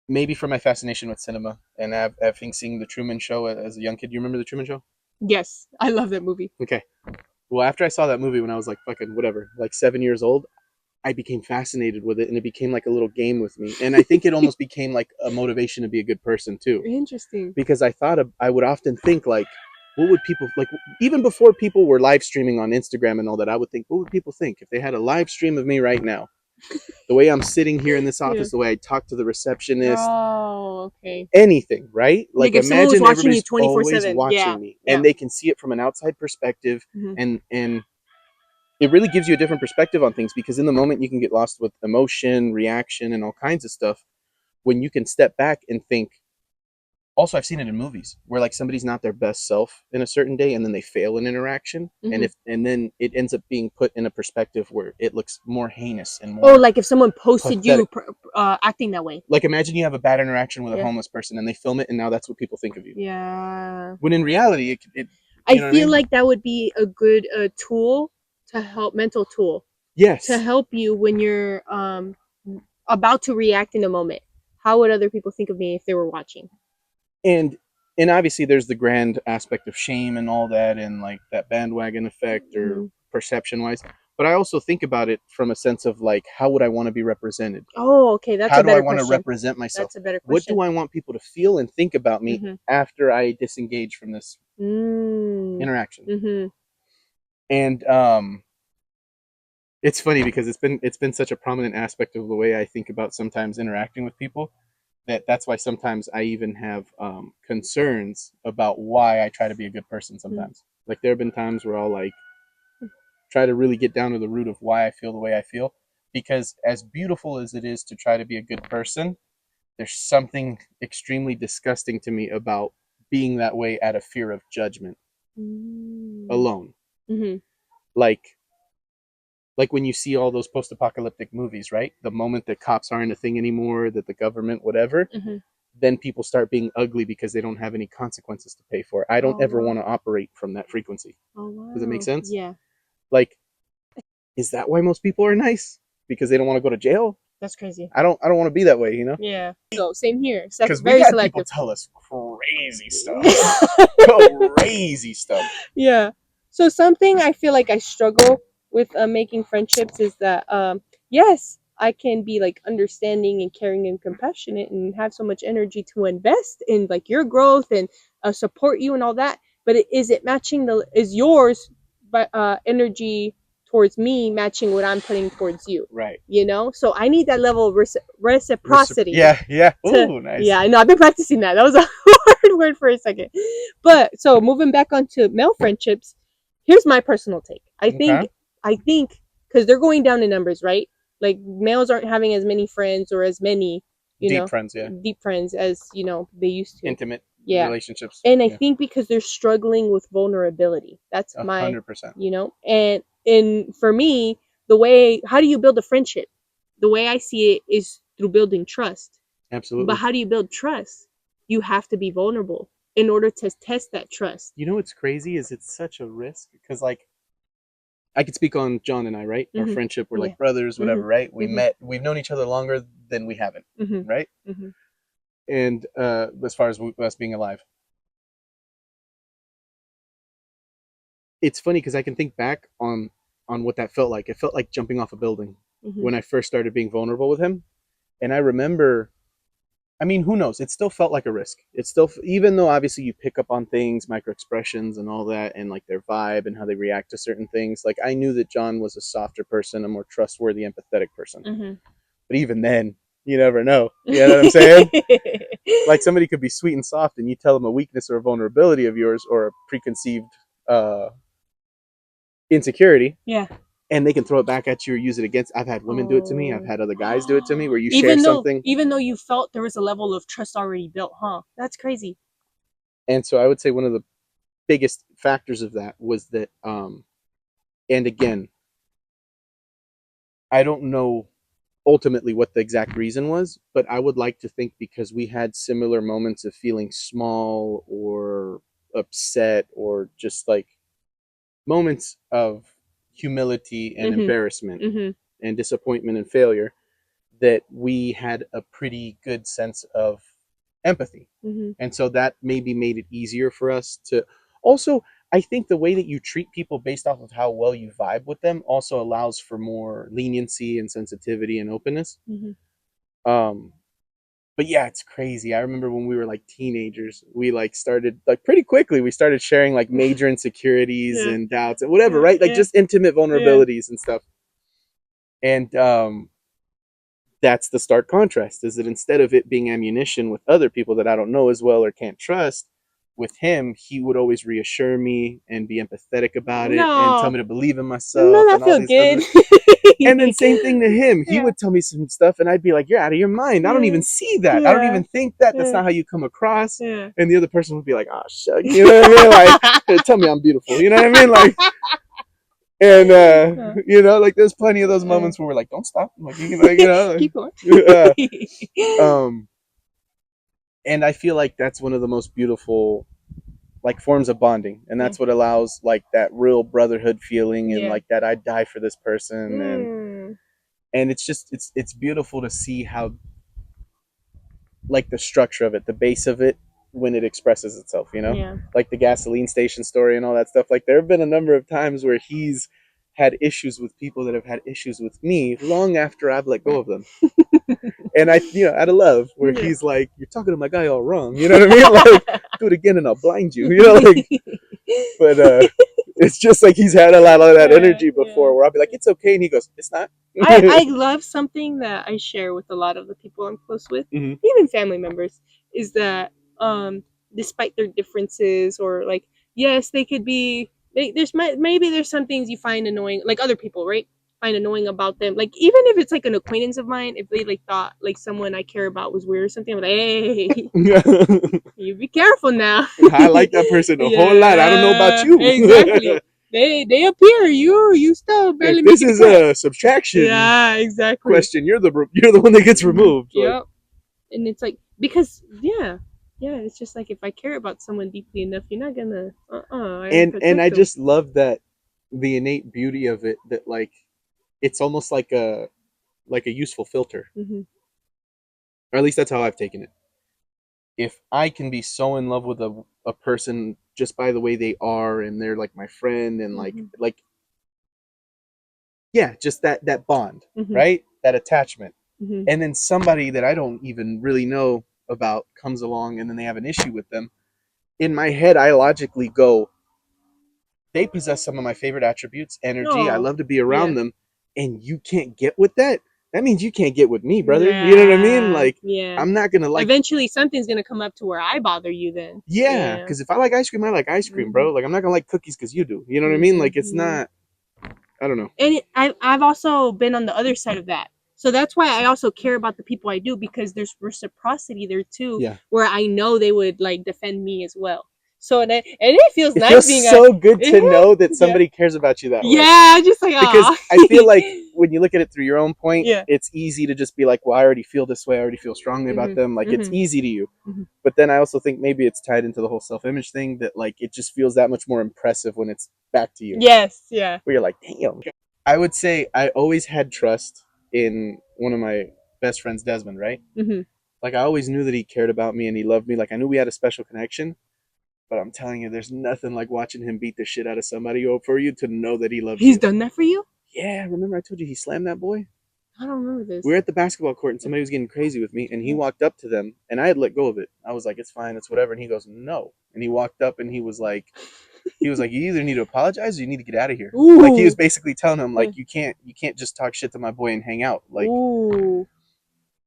Maybe for my fascination with cinema and having seen The Truman Show as a young kid. You remember The Truman Show? Yes, I love that movie. Okay. Well, after I saw that movie when I was like fucking whatever, like 7 years old, I became fascinated with it, and it became like a little game with me. And I think it almost became like a motivation to be a good person too. Interesting. Because I would often think like, what would people like? Even before people were live streaming on Instagram and all that, I would think, what would people think if they had a live stream of me right now? The way I'm sitting here in this office, the way I talk to the receptionist. Oh, okay. Anything, right? Like imagine everybody's always watching me, and they can see it from an outside perspective, and it really gives you a different perspective on things, because in the moment you can get lost with emotion, reaction, and all kinds of stuff. When you can step back and think. Also, I've seen it in movies where like somebody's not their best self in a certain day, and then they fail in interaction, and then it ends up being put in a perspective where it looks more heinous and more. Oh, like if someone posted pathetic. You acting that way. Like imagine you have a bad interaction with a homeless person, and they film it, and now that's what people think of you. Yeah. When in reality, I feel like that would be a good tool to help, mental tool. Yes. To help you when you're about to react in a moment. How would other people think of me if they were watching? And obviously there's the grand aspect of shame and all that, and like that bandwagon effect or perception wise. But I also think about it from a sense of like, how would I want to be represented? Oh, okay, that's how a better question. How do I want to represent myself? That's a better question. What do I want people to feel and think about me after I disengage from this interaction? And it's funny because it's been such a prominent aspect of the way I think about sometimes interacting with people. That's why sometimes I even have concerns about why I try to be a good person sometimes. Like there have been times where I'll like try to really get down to the root of why I feel the way I feel. Because as beautiful as it is to try to be a good person, there's something extremely disgusting to me about being that way out of fear of judgment alone. Like when you see all those post-apocalyptic movies, right? The moment that cops aren't a thing anymore, that the government, whatever, then people start being ugly because they don't have any consequences to pay for. I don't ever want to operate from that frequency. Oh, wow. Does it make sense? Yeah. Like, is that why most people are nice? Because they don't want to go to jail? That's crazy. I don't want to be that way, you know? Yeah. So same here. Because we had people tell us crazy stuff. Crazy stuff. Yeah. So something I feel like I struggle with making friendships is that yes, I can be like understanding and caring and compassionate and have so much energy to invest in like your growth and support you and all that, but is it matching is yours but energy towards me matching what I'm putting towards you. Right. You know, so I need that level of reciprocity. Yeah. Ooh, nice. Yeah, I know. I've been practicing that. That was a hard word for a second. But so moving back onto male friendships, here's my personal take. I think because they're going down in numbers, right? Like males aren't having as many friends or as many, deep friends as they used to. Intimate relationships. And I think because they're struggling with vulnerability. That's 100%. And for me, how do you build a friendship? The way I see it is through building trust. Absolutely. But how do you build trust? You have to be vulnerable in order to test that trust. You know what's crazy is it's such a risk because like I could speak on John and I, right? Our friendship, we're like brothers, whatever, right? We've known each other longer than we haven't, right? And as far as us being alive, it's funny because I can think back on what that felt like. It felt like jumping off a building when I first started being vulnerable with him, and I remember. I mean, who knows? It still felt like a risk. It's still, even though obviously you pick up on things, micro expressions and all that, and like their vibe and how they react to certain things. Like I knew that John was a softer person, a more trustworthy, empathetic person. But even then, you never know. You know what I'm saying? Like somebody could be sweet and soft, and you tell them a weakness or a vulnerability of yours or a preconceived insecurity. Yeah. And they can throw it back at you or use it against. I've had women do it to me. I've had other guys do it to me where you share something. Even though you felt there was a level of trust already built, huh? That's crazy. And so I would say one of the biggest factors of that was that, and again, I don't know ultimately what the exact reason was, but I would like to think because we had similar moments of feeling small or upset or just like moments of humility and embarrassment and disappointment and failure, that we had a pretty good sense of empathy. And so that maybe made it easier for us to also, I think the way that you treat people based off of how well you vibe with them also allows for more leniency and sensitivity and openness. But yeah, it's crazy. I remember when we were like teenagers, we like started like pretty quickly, we started sharing like major insecurities and doubts and whatever, right? Like just intimate vulnerabilities and stuff. And that's the stark contrast, is that instead of it being ammunition with other people that I don't know as well or can't trust, with him, he would always reassure me and be empathetic about it and tell me to believe in myself. No, that feel good. And then same thing to him. He would tell me some stuff and I'd be like, you're out of your mind. I don't even see that. I don't even think that. That's not how you come across. And the other person would be like, oh, shuck. You know what I mean? Like, hey, tell me I'm beautiful. You know what I mean? Like, and you know, like there's plenty of those moments where we're like, don't stop. Like, you know, keep going. And I feel like that's one of the most beautiful like forms of bonding, and that's what allows like that real brotherhood feeling and like that I'd die for this person. And it's just it's beautiful to see how like the structure of it, the base of it, when it expresses itself, you know, like the gasoline station story and all that stuff. Like there have been a number of times where he's had issues with people that have had issues with me long after I've let go of them. And I, you know, out of love, where he's like, you're talking to my guy all wrong. You know what I mean? Like, do it again and I'll blind you. You know, like, but it's just like he's had a lot of that energy before where I'll be like, it's okay. And he goes, it's not. I love something that I share with a lot of the people I'm close with, even family members, is that despite their differences or like, yes, they could be, maybe there's some things you find annoying, like other people, right? Find annoying about them. Like even if it's like an acquaintance of mine, if they like thought like someone I care about was weird or something, I'm like, hey, you be careful now. I like that person a whole lot. I don't know about you. Exactly. They appear. You still barely. If this is a subtraction. Yeah, exactly. Question. You're the one that gets removed. Yep. Like. And it's like because it's just like if I care about someone deeply enough, you're not gonna. And I just love that the innate beauty of it, that like it's almost like a useful filter, or at least that's how I've taken it. If I can be so in love with a person just by the way they are, and they're like my friend, and like yeah, just that bond, right? That attachment. And then somebody that I don't even really know about comes along and then they have an issue with them. In my head, I logically go, they possess some of my favorite attributes, energy. I Oh, love to be around yeah. them, and you can't get with that. That means you can't get with me, brother. You know what I mean? Like, yeah. I'm not gonna like. Eventually, something's gonna come up to where I bother you. Then. Yeah, because if I like ice cream, I like ice cream, bro. Like, I'm not gonna like cookies because you do. You know what I mean? Like, it's not. I don't know. And I've also been on the other side of that. So that's why I also care about the people I do, because there's reciprocity there too, Yeah. where I know they would like defend me as well. So that, and it feels It nice feels being so good to know that somebody cares about you that way. Yeah, just like Because aw. I feel like when you look at it through your own point, Yeah. it's easy to just be like, well, I already feel this way. I already feel strongly about them. Like, it's easy to you. But then I also think maybe it's tied into the whole self-image thing that, like, it just feels that much more impressive when it's back to you. Yes, yeah. Where you're like, damn. I would say I always had trust in one of my best friends, Desmond, right? Like, I always knew that he cared about me and he loved me. Like, I knew we had a special connection. But I'm telling you, there's nothing like watching him beat the shit out of somebody for you to know that he loves you. He's done that for you? Yeah, remember I told you he slammed that boy? I don't remember this. We were at the basketball court and somebody was getting crazy with me, and he walked up to them, and I had let go of it. I was like, it's fine, it's whatever. And he goes, no. And he walked up and he was like, you either need to apologize or you need to get out of here. Ooh. Like, he was basically telling him, like, you can't just talk shit to my boy and hang out. Like, Ooh.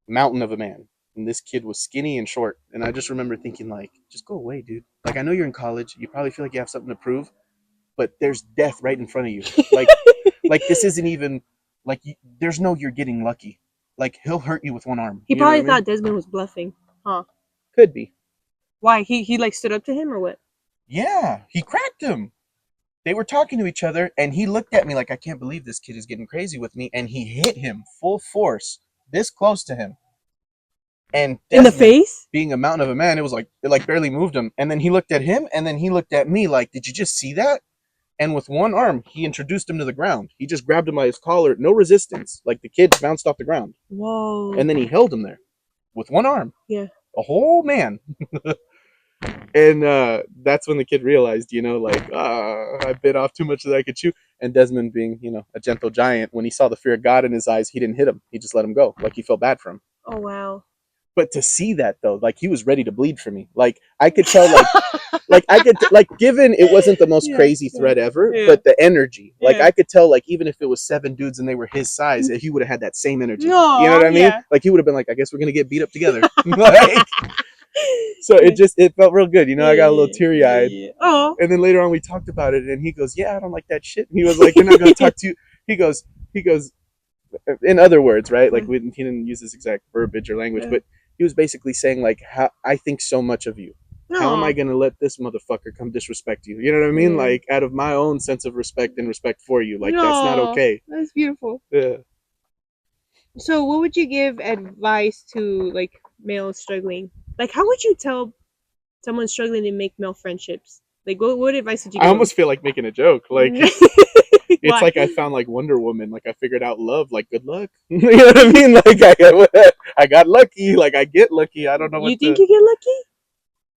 Mountain of a man. And this kid was skinny and short. And I just remember thinking, like, just go away, dude. Like, I know you're in college. You probably feel like you have something to prove, but there's death right in front of you. Like this isn't even, like, there's no you're getting lucky. Like, he'll hurt you with one arm. He probably thought Desmond was bluffing, huh? Could be. Why? He like stood up to him or what? Yeah, he cracked him. They were talking to each other, and he looked at me like, I can't believe this kid is getting crazy with me. And he hit him full force, this close to him. And in the face? Being a mountain of a man, it like barely moved him. And then he looked at him, and then he looked at me like, did you just see that? And with one arm, he introduced him to the ground. He just grabbed him by his collar, no resistance. Like, the kid bounced off the ground. Whoa. And then he held him there with one arm. Yeah. A whole man. And that's when the kid realized, like, I bit off too much that I could chew. And Desmond, being, a gentle giant, when he saw the fear of God in his eyes, he didn't hit him. He just let him go. Like, he felt bad for him. Oh, wow. But to see that, though, like, he was ready to bleed for me. Like, I could tell, given it wasn't the most crazy threat ever, but the energy, like, I could tell, like, even if it was 7 dudes and they were his size, he would have had that same energy. No, you know what I mean? Like, he would have been like, I guess we're going to get beat up together. Like, so it felt real good. I got a little teary-eyed. Oh. And then later on we talked about it, and he goes, yeah, I don't like that shit. And he was like, you're not going to talk to you. He goes, in other words, right? Like, he didn't use this exact verbiage or language, but he was basically saying, like, how I think so much of you. How am I going to let this motherfucker come disrespect you? You know what I mean? Like, out of my own sense of respect and respect for you. Like, that's not okay. That's beautiful. Yeah. So what would you give advice to, like, males struggling? Like, how would you tell someone struggling to make male friendships? Like, what advice would you give I almost feel like making a joke. Like, it's like I found, like, Wonder Woman. Like, I figured out love. Like, good luck. You know what I mean? Like, I got lucky. Like, I get lucky. I don't know what you think you get lucky?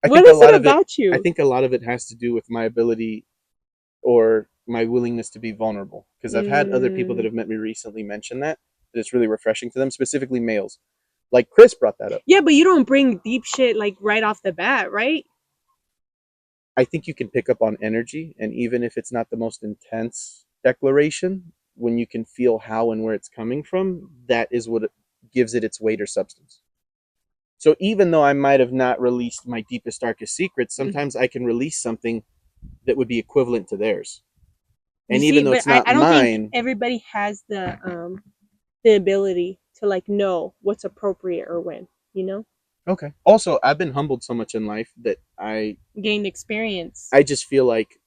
What is it about you? I think a lot of it has to do with my ability or my willingness to be vulnerable. Because I've had other people that have met me recently mention that it's really refreshing to them, specifically males. Like, Chris brought that up. Yeah, but you don't bring deep shit, like, right off the bat, right? I think you can pick up on energy, and even if it's not the most intense declaration, when you can feel how and where it's coming from, that is what gives it its weight or substance. So even though I might have not released my deepest, darkest secrets, sometimes I can release something that would be equivalent to theirs. And even though it's not I don't mine, think everybody has the ability to, like, know what's appropriate or when, Okay. Also, I've been humbled so much in life that I gained experience. I just feel like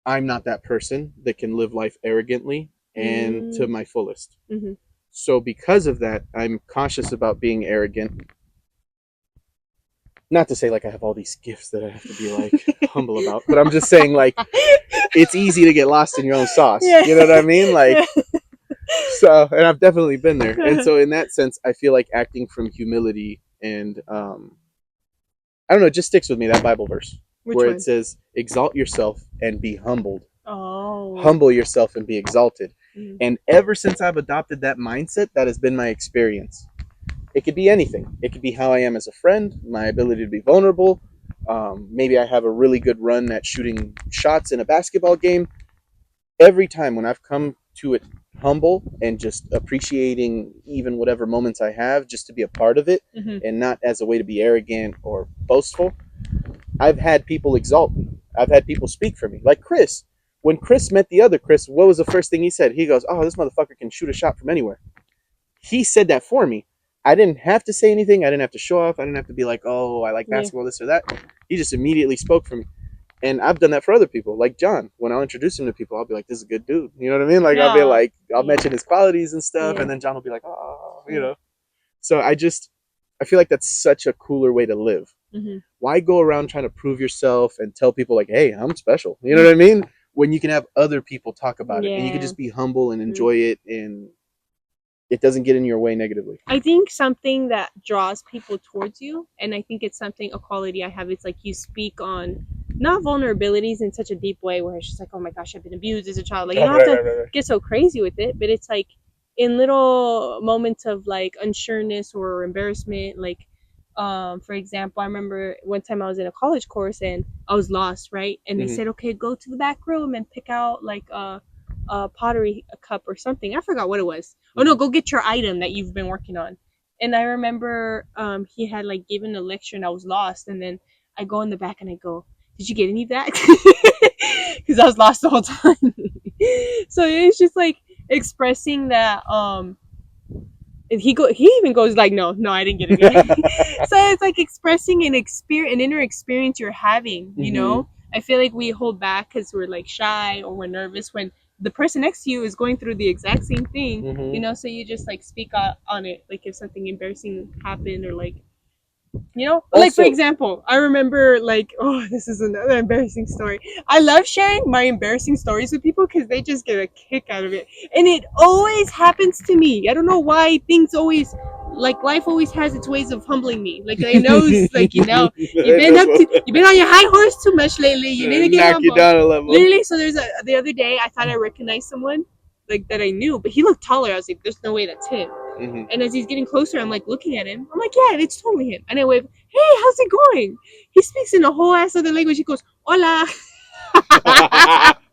I'm not that person that can live life arrogantly and to my fullest. Mm-hmm. So because of that, I'm cautious about being arrogant. Not to say, like, I have all these gifts that I have to be, like, humble about, but I'm just saying, like, it's easy to get lost in your own sauce. Yeah. You know what I mean? Like, so, and I've definitely been there. And so in that sense, I feel like acting from humility and, I don't know, it just sticks with me, that Bible verse. It says, exalt yourself and be humbled. Oh. Humble yourself and be exalted. Mm-hmm. And ever since I've adopted that mindset, that has been my experience. It could be anything. It could be how I am as a friend, my ability to be vulnerable, Maybe I have a really good run at shooting shots in a basketball game. Every time when I've come to it humble and just appreciating even whatever moments I have just to be a part of it, and not as a way to be arrogant or boastful, I've had people exalt me. I've had people speak for me. Like Chris. When Chris met the other Chris, what was the first thing he said? He goes, "Oh, this motherfucker can shoot a shot from anywhere." He said that for me. I didn't have to say anything. I didn't have to show off. I didn't have to be like, "Oh, I like basketball, this or that." He just immediately spoke for me. And I've done that for other people. Like John, when I'll introduce him to people, I'll be like, "This is a good dude." You know what I mean? Like, I'll be like, I'll mention his qualities and stuff. And then John will be like, "Oh, you know." So I feel like that's such a cooler way to live. Why go around trying to prove yourself and tell people like, "Hey, I'm special." You know what I mean? When you can have other people talk about it and you can just be humble and enjoy it, and it doesn't get in your way negatively. I think something that draws people towards you, and I think it's a quality I have, it's like you speak on not vulnerabilities in such a deep way where it's just like, "Oh my gosh, I've been abused as a child." Like, you don't have to get so crazy with it, but it's like in little moments of like unsureness or embarrassment. Like, for example, I remember one time I was in a college course and I was lost, right? And they said, "Okay, go to the back room and pick out like a pottery cup or something." I forgot what it was. Oh no, go get your item that you've been working on. And I remember he had like given a lecture and I was lost, and then I go in the back and I go, "Did you get any of that?" Because I was lost the whole time. So it's just like expressing that he even goes like, no, I didn't get it. So it's like expressing an inner experience you're having, you know. I feel like we hold back because we're like shy or we're nervous when the person next to you is going through the exact same thing, you know. So you just like speak on it, like if something embarrassing happened or like, you know, also, like for example, I remember like, oh, this is another embarrassing story. I love sharing my embarrassing stories with people because they just get a kick out of it, and it always happens to me. I don't know why things always, like life always has its ways of humbling me. Like I know, like you've been on your high horse too much lately. You need to get humble. You down a level. Literally, so the other day I thought I recognized someone like that I knew, but he looked taller. I was like, "There's no way that's him." And as he's getting closer, I'm like looking at him. I'm like, "Yeah, it's totally him." And I wave, "Hey, how's it going?" He speaks in a whole ass other language. He goes, "Hola."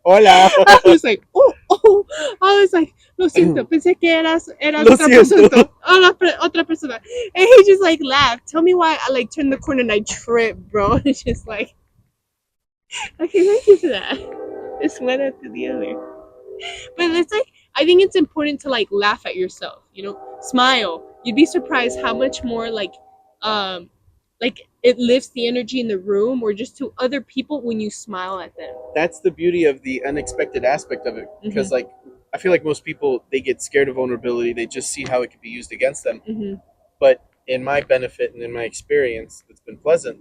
Hola. I was like, oh. I was like, "Lo siento, pensé que eras otra persona." And he just like laughed. Tell me why I like turned the corner and I tripped, bro. It's just like, okay, thank you for that. This went after the other. But it's like, I think it's important to like laugh at yourself, you know, smile. You'd be surprised how much more like it lifts the energy in the room or just to other people when you smile at them. That's the beauty of the unexpected aspect of it, because like I feel like most people, they get scared of vulnerability. They just see how it can be used against them. But in my benefit and in my experience, it's been pleasant.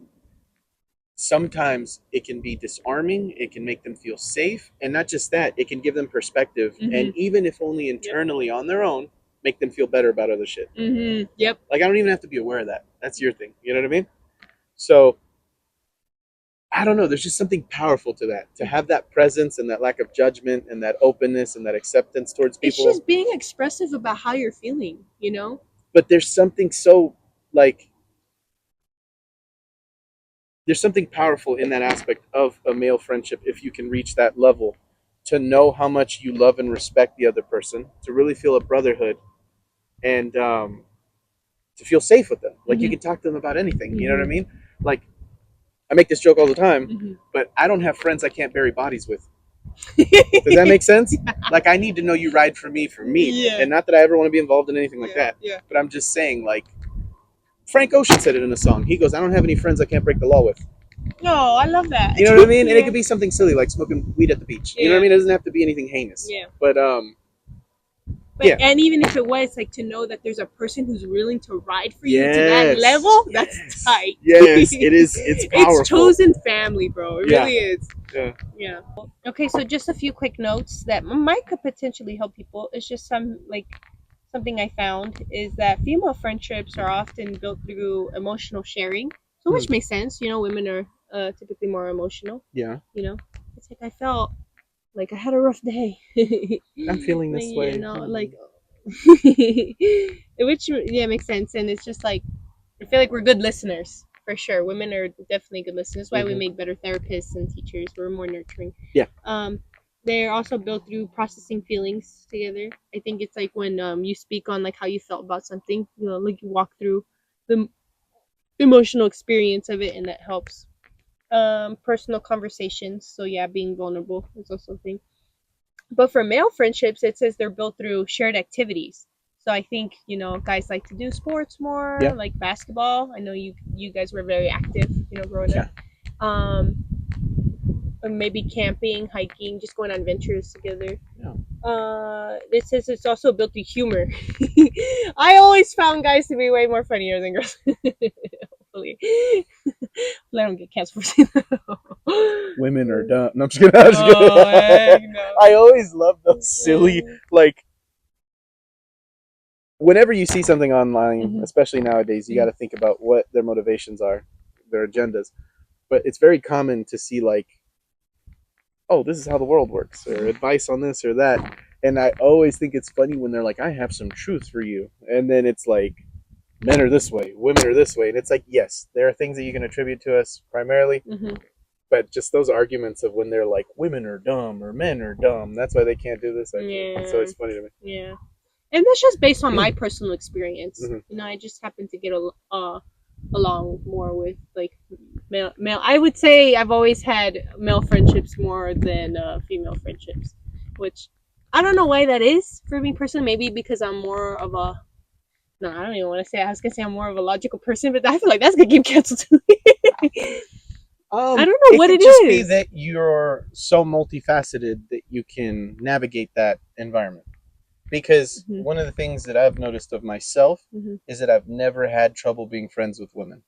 Sometimes it can be disarming. It can make them feel safe, and not just that, it can give them perspective, and even if only internally on their own, make them feel better about other shit. Yep. Like I don't even have to be aware of that. That's your thing. You know what I mean? So I don't know. There's just something powerful to that. To have that presence and that lack of judgment and that openness and that acceptance towards people. It's just being expressive about how you're feeling, you know? But there's something so like there's something powerful in that aspect of a male friendship if you can reach that level, to know how much you love and respect the other person, to really feel a brotherhood, and to feel safe with them. Like you can talk to them about anything. You know what I mean? Like I make this joke all the time, but I don't have friends I can't bury bodies with. Does that make sense? Like I need to know you ride for me, and not that I ever want to be involved in anything like that. But I'm just saying, like Frank Ocean said it in a song. He goes, "I don't have any friends I can't break the law with." No, I love that. You know what I mean? And it could be something silly like smoking weed at the beach. You know what I mean? It doesn't have to be anything heinous. But and even if it was, like, to know that there's a person who's willing to ride for you to that level, that's tight. Yes, it is. It's powerful. It's chosen family, bro. It really is. Yeah. Okay, so just a few quick notes that might could potentially help people. It's just something I found is that female friendships are often built through emotional sharing. So which makes sense. You know, women are typically more emotional. Yeah. You know, it's like I felt like I had a rough day. I'm feeling this way. You know, like, which makes sense. And it's just like, I feel like we're good listeners. for sure. Women are definitely good listeners. That's why we make better therapists and teachers. We're more nurturing. Yeah. They're also built through processing feelings together. I think it's like when you speak on like how you felt about something, you know, like you walk through the emotional experience of it, and that helps. Personal conversations. So yeah, being vulnerable is also a thing. But for male friendships, it says they're built through shared activities. So I think, you know, guys like to do sports more, like basketball. I know you guys were very active, you know, growing up. Or maybe camping, hiking, just going on adventures together. It says it's also built through humor. I always found guys to be way more funnier than girls. Hopefully. I don't get canceled for saying that. Women are dumb. No, I'm just kidding. No. I always love those silly, like, whenever you see something online, especially nowadays, you got to think about what their motivations are, their agendas. But it's very common to see, like, oh, this is how the world works, or advice on this or that. And I always think it's funny when they're like, I have some truth for you. And then it's like, men are this way, women are this way. And it's like, yes, there are things that you can attribute to us primarily. But just those arguments of when they're like, women are dumb or men are dumb, that's why they can't do this. It's always funny to me. Yeah. And that's just based on my personal experience. You know, I just happen to get along more with like male. I would say I've always had male friendships more than female friendships, which I don't know why that is for me personally. Maybe because I'm more of a no, I don't even want to say. I was gonna say I'm more of a logical person, but I feel like that's gonna get canceled too. I don't know what it is. It could just be that you're so multifaceted that you can navigate that environment. Because one of the things that I've noticed of myself is that I've never had trouble being friends with women.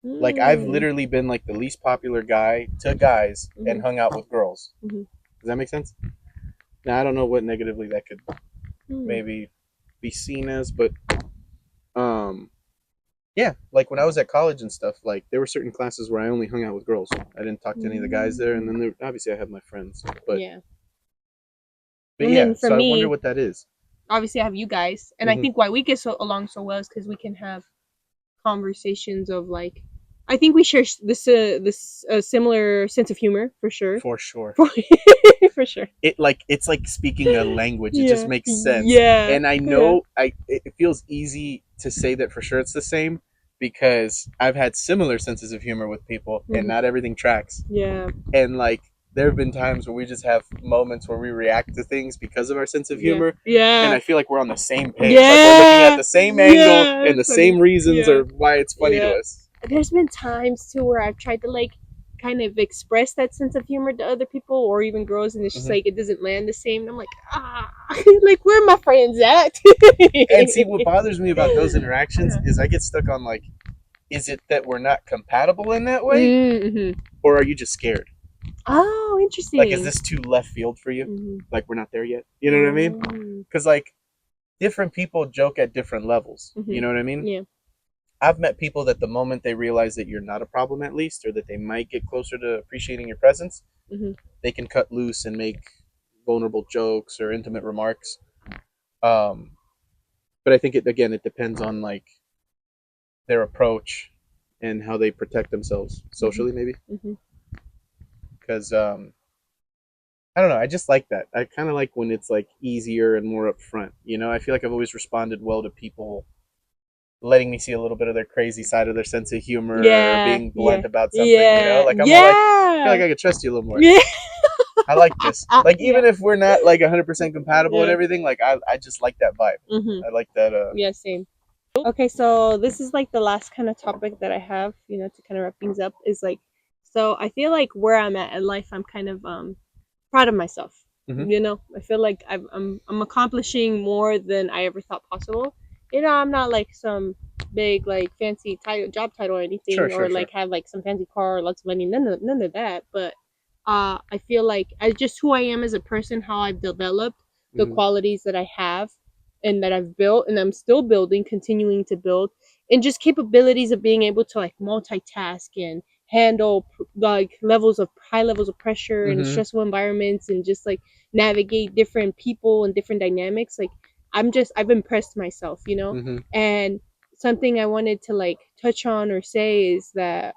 Like, I've literally been like the least popular guy to guys and hung out with girls. Does that make sense? Now, I don't know what negatively that could maybe be seen as, but yeah, like when I was at college and stuff, like there were certain classes where I only hung out with girls. I didn't talk to any of the guys there, and then obviously I have my friends, but so I wonder what that is. Obviously, I have you guys, and I think why we get along so well is because we can have conversations of like, I think we share this similar sense of humor for sure. For sure. For sure. It's like speaking a language. It just makes sense. Yeah. And I know it feels easy to say that for sure it's the same because I've had similar senses of humor with people, and not everything tracks. Yeah. And like, there have been times where we just have moments where we react to things because of our sense of humor. Yeah. And I feel like we're on the same page. Yeah. Like we're looking at the same angle and the same reasons or why it's funny to us. There's been times too where I've tried to like kind of express that sense of humor to other people or even girls, and it's just like it doesn't land the same. And I'm like, like where are my friends at? And see, what bothers me about those interactions is I get stuck on like, is it that we're not compatible in that way, or are you just scared? Oh, interesting. Like, is this too left field for you? Like, we're not there yet. You know what I mean? Because like, different people joke at different levels. You know what I mean? Yeah. I've met people that the moment they realize that you're not a problem, at least, or that they might get closer to appreciating your presence, they can cut loose and make vulnerable jokes or intimate remarks. But I think it depends on like their approach and how they protect themselves socially, maybe. Because I don't know, I just like that. I kind of like when it's like easier and more upfront. You know, I feel like I've always responded well to people letting me see a little bit of their crazy side of their sense of humor, or being blunt about something, you know? Like, I'm more like, I feel like I could trust you a little more. Yeah. I like this. Like, even if we're not like 100% compatible and everything, like, I just like that vibe. I like that. Yeah, same. Okay, so this is like the last kind of topic that I have, you know, to kind of wrap things up, is like, so I feel like where I'm at in life, I'm kind of proud of myself. You know, I feel like I'm accomplishing more than I ever thought possible. You know, I'm not like some big like fancy job title or anything, or like have like some fancy car or lots of money. None of that. But I feel like I just who I am as a person, how I've developed, the qualities that I have, and that I've built, and I'm still building, continuing to build, and just capabilities of being able to like multitask and handle like high levels of pressure and stressful environments, and just like navigate different people and different dynamics. Like I've impressed myself, you know, and something I wanted to like touch on or say is that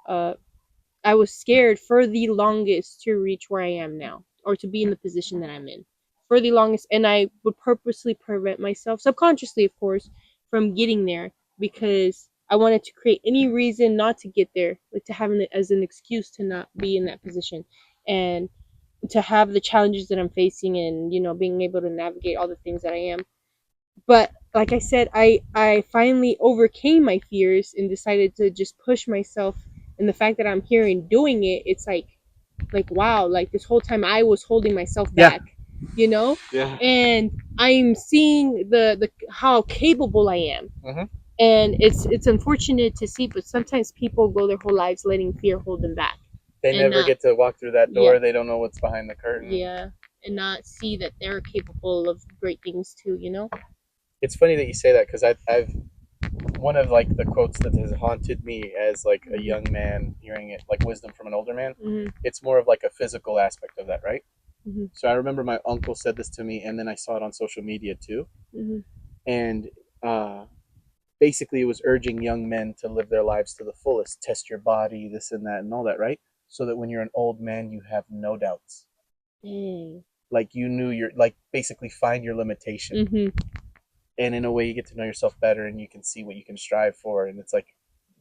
I was scared for the longest to reach where I am now, or to be in the position that I'm in for the longest, and I would purposely prevent myself, subconsciously of course, from getting there, because I wanted to create any reason not to get there, like to have it as an excuse to not be in that position, and to have the challenges that I'm facing, and being able to navigate all the things that I am. But like I said, I finally overcame my fears and decided to just push myself, and the fact that I'm here and doing it, it's like wow, like this whole time I was holding myself back, Yeah. and I'm seeing the how capable I am. And it's unfortunate to see, but sometimes people go their whole lives letting fear hold them back. They never get to walk through that door. They don't know what's behind the curtain. Yeah, and not see that they're capable of great things too, It's funny that you say that, because I've one of like the quotes that has haunted me as like a young man hearing it, like wisdom from an older man. It's more of like a physical aspect of that, right? So I remember my uncle said this to me, and then I saw it on social media too. And basically it was urging young men to live their lives to the fullest, test your body, this and that and all that, right? So that when you're an old man, you have no doubts. Like you knew like basically find your limitation. And in a way you get to know yourself better, and you can see what you can strive for, and it's like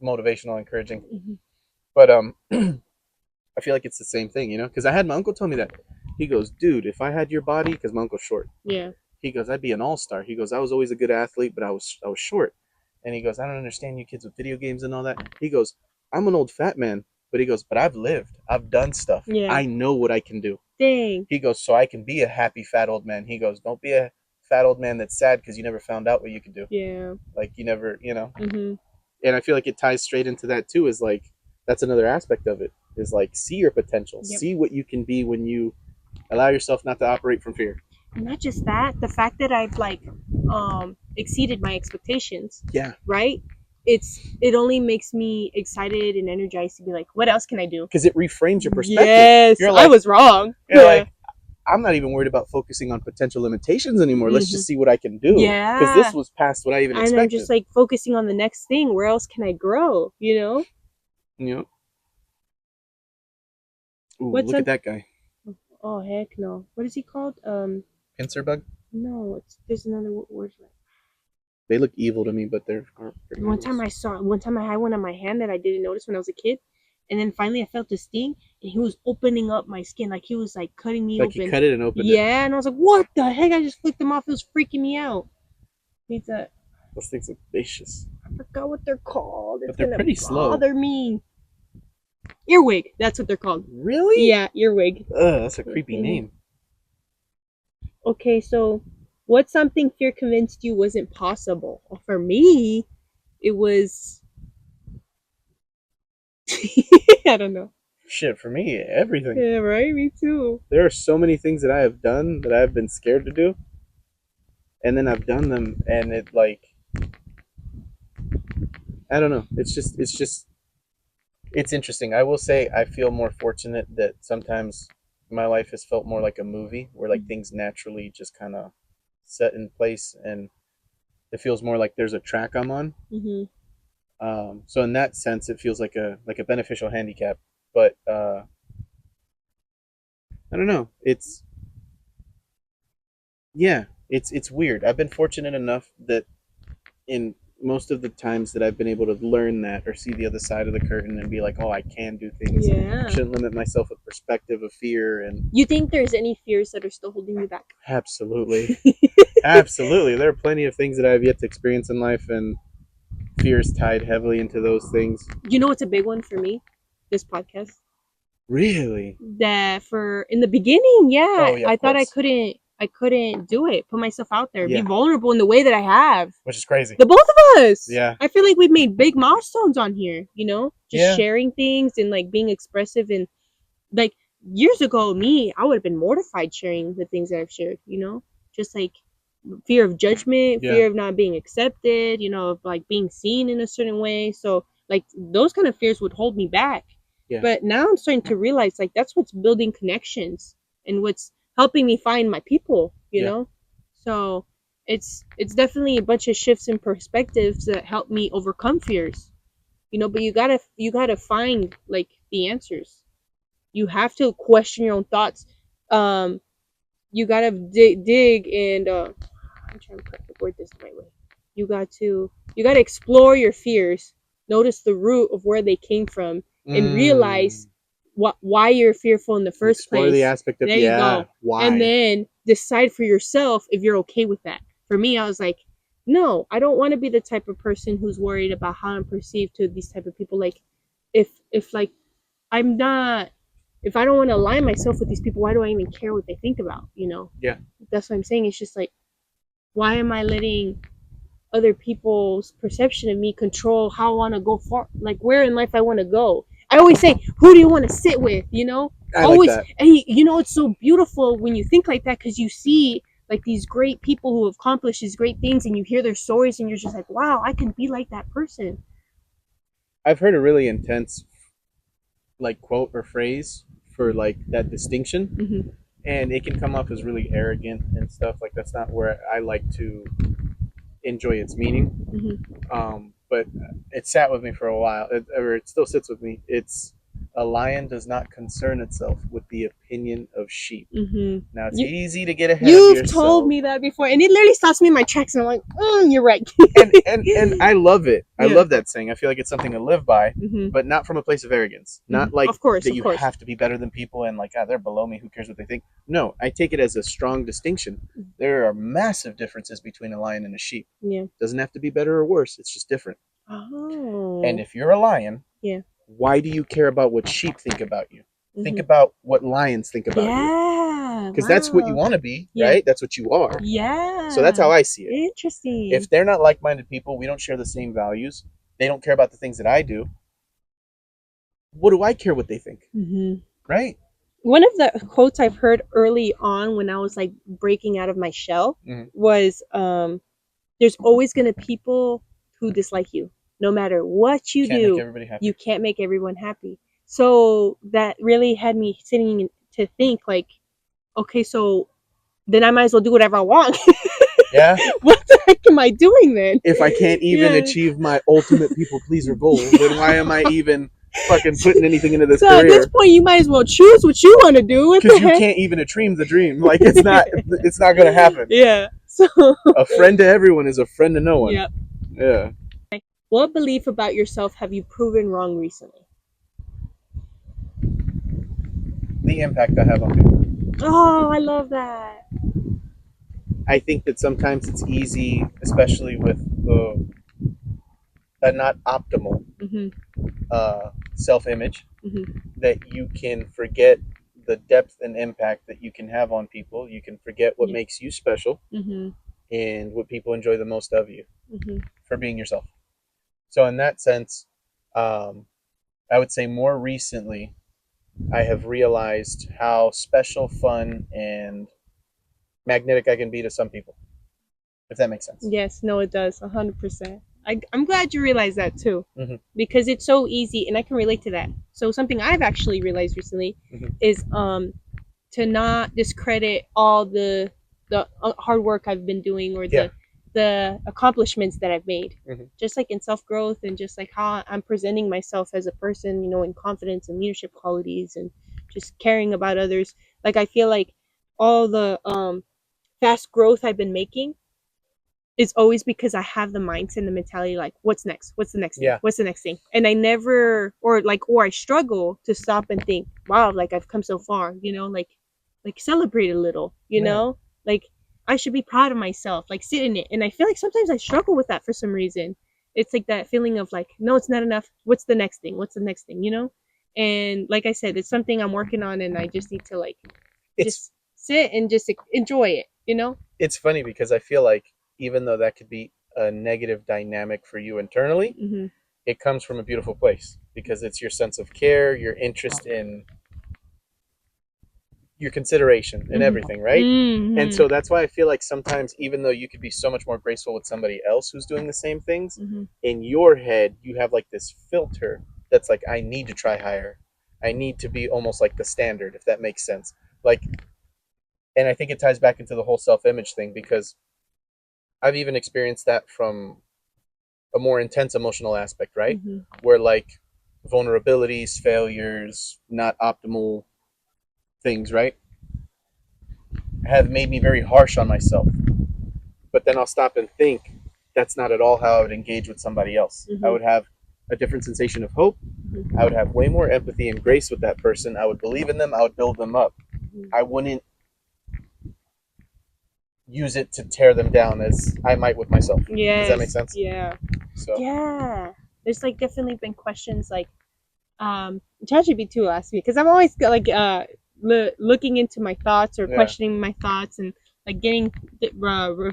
motivational, encouraging. But I feel like it's the same thing, because I had my uncle tell me that. He goes, dude, if I had your body, because my uncle's short. Yeah. He goes, I'd be an all-star. He goes, I was always a good athlete, but I was short. And he goes, I don't understand you kids with video games and all that. He goes, I'm an old fat man, but he goes, but I've lived. I've done stuff. Yeah. I know what I can do. Dang. He goes, so I can be a happy fat old man. He goes, don't be a fat old man that's sad because you never found out what you could do. Yeah. Like you never, And I feel like it ties straight into that too, is like, that's another aspect of it, is like, see your potential. Yep. See what you can be when you allow yourself not to operate from fear. Not just that, the fact that I've like exceeded my expectations. Yeah. Right? It only makes me excited and energized to be like, what else can I do? Because it reframes your perspective. Yes, you're like, I was wrong. You're like, I'm not even worried about focusing on potential limitations anymore. Let's just see what I can do. Yeah. Because this was past what I even expected. And I'm just like focusing on the next thing. Where else can I grow? Yep. Ooh, look at that guy. Oh heck no! What is he called? Pincer bug? No, there's another word for it. They look evil to me, but they're One time I had one on my hand that I didn't notice when I was a kid, and then finally I felt the sting, and he was opening up my skin, like he was like cutting me open. Like he cut it and opened it. Yeah, and I was like, what the heck? I just flicked them off. It was freaking me out. Those things are vicious. I forgot what they're called. But they're pretty slow. Bother me. Earwig. That's what they're called. Really? Yeah, earwig. Ugh, that's a creepy name. Okay, so what's something fear convinced you wasn't possible? Well, for me, it was... I don't know. Shit, for me, everything. Yeah, right? Me too. There are so many things that I have done that I've been scared to do. And then I've done them, and it like... I don't know. It's interesting. I will say I feel more fortunate that sometimes my life has felt more like a movie, where like things naturally just kind of set in place, and it feels more like there's a track I'm on. So in that sense, it feels like a beneficial handicap. But I don't know. It's weird. I've been fortunate enough that in most of the times that I've been able to learn that or see the other side of the curtain and be like, oh, I can do things. Yeah. I shouldn't limit myself with perspective of fear. And you think there's any fears that are still holding you back? Absolutely. Absolutely. There are plenty of things that I've yet to experience in life, and fear is tied heavily into those things. You know what's a big one for me? This podcast. Really? That in the beginning, yeah. Oh, yeah, I thought I couldn't do it, put myself out there, Yeah. be vulnerable in the way that I have. Which is crazy. The both of us. Yeah. I feel like we've made big milestones on here, just Yeah. sharing things and like being expressive. And like years ago, I would have been mortified sharing the things that I've shared, just like fear of judgment, Yeah. fear of not being accepted, of like being seen in a certain way. So like those kind of fears would hold me back. Yeah. But now I'm starting to realize like that's what's building connections and what's helping me find my people, you know? So it's definitely a bunch of shifts in perspectives that help me overcome fears. But you gotta find like the answers. You have to question your own thoughts. You gotta dig and I'm trying to word this the right way. You gotta explore your fears. Notice the root of where they came from, and realize why you're fearful in the first explore place. The aspect of there you go. Why, and then decide for yourself if you're okay with that. For me, I was like, no, I don't want to be the type of person who's worried about how I'm perceived to these type of people. Like, if like I'm not, if I don't want to align myself with these people, why do I even care what they think about? Yeah. That's what I'm saying. It's just like, why am I letting other people's perception of me control how I want to go far, like where in life I want to go? I always say, who do you want to sit with? I Always, like that. and it's so beautiful when you think like that, because you see like these great people who have accomplished these great things, and you hear their stories, and you're just like, wow, I can be like that person. I've heard a really intense like quote or phrase for like that distinction, and it can come off as really arrogant and stuff. Like, that's not where I like to enjoy its meaning. But it sat with me for a while, or it still sits with me. It's, a lion does not concern itself with the opinion of sheep. Now, it's easy to get ahead of yourself. You've told me that before, and it literally stops me in my tracks, and I'm like, you're right. and I love it. I love that saying. I feel like it's something to live by, but not from a place of arrogance. Not like, of course, that you have to be better than people and like, they're below me, who cares what they think. No, I take it as a strong distinction. There are massive differences between a lion and a sheep. Yeah. Doesn't have to be better or worse. It's just different. Oh. And if you're a lion, yeah, why do you care about what sheep think about you? Think about what lions think about you. Because that's what you want to be, right? That's what you are. Yeah. So that's how I see it. Interesting. If they're not like-minded people, we don't share the same values, they don't care about the things that I do, what do I care what they think? Right? One of the quotes I've heard early on when I was like breaking out of my shell was, there's always going to be people who dislike you. No matter what you do, you can't make everyone happy. So that really had me sitting to think like, okay, so then I might as well do whatever I want. Yeah. What the heck am I doing then? If I can't even achieve my ultimate people pleaser goal, then why am I even fucking putting anything into this career? At this point, you might as well choose what you want to do. Because you can't even dream the dream. Like, it's not going to happen. Yeah. So a friend to everyone is a friend to no one. Yep. Yeah. What belief about yourself have you proven wrong recently? The impact I have on people. Oh, I love that. I think that sometimes it's easy, especially with a not optimal self-image, that you can forget the depth and impact that you can have on people. You can forget what makes you special and what people enjoy the most of you for being yourself. So in that sense, I would say more recently, I have realized how special, fun, and magnetic I can be to some people, if that makes sense. Yes, no, it does, 100%. I'm glad you realized that too, because it's so easy, and I can relate to that. So something I've actually realized recently is to not discredit all the hard work I've been doing, or the accomplishments that I've made, just like in self-growth, and just like how I'm presenting myself as a person, in confidence and leadership qualities, and just caring about others. Like, I feel like all the fast growth I've been making, it's always because I have the mindset and the mentality like, what's next? What's the next thing? What's the next thing? And I never, or I struggle to stop and think, wow, like I've come so far, like celebrate a little, like I should be proud of myself, like sit in it. And I feel like sometimes I struggle with that for some reason. It's like that feeling of like, no, it's not enough. What's the next thing? What's the next thing? And like I said, it's something I'm working on, and I just need to just sit and just enjoy it, It's funny because I feel like, even though that could be a negative dynamic for you internally, it comes from a beautiful place, because it's your sense of care, your interest in, your consideration and everything, right? And so that's why I feel like sometimes, even though you could be so much more graceful with somebody else who's doing the same things, in your head you have like this filter that's like, I need to try higher, I need to be almost like the standard, if that makes sense. Like, and I think it ties back into the whole self-image thing, because I've even experienced that from a more intense emotional aspect, right? Where like vulnerabilities, failures, not optimal things, right, have made me very harsh on myself. But then I'll stop and think that's not at all how I would engage with somebody else. I would have a different sensation of hope. I would have way more empathy and grace with that person. I would believe in them. I would build them up. I wouldn't use it to tear them down as I might with myself. Does that make sense? Yeah. So. Yeah. There's like definitely been questions like ChatGPT will ask me because I'm always like looking into my thoughts or questioning my thoughts and like getting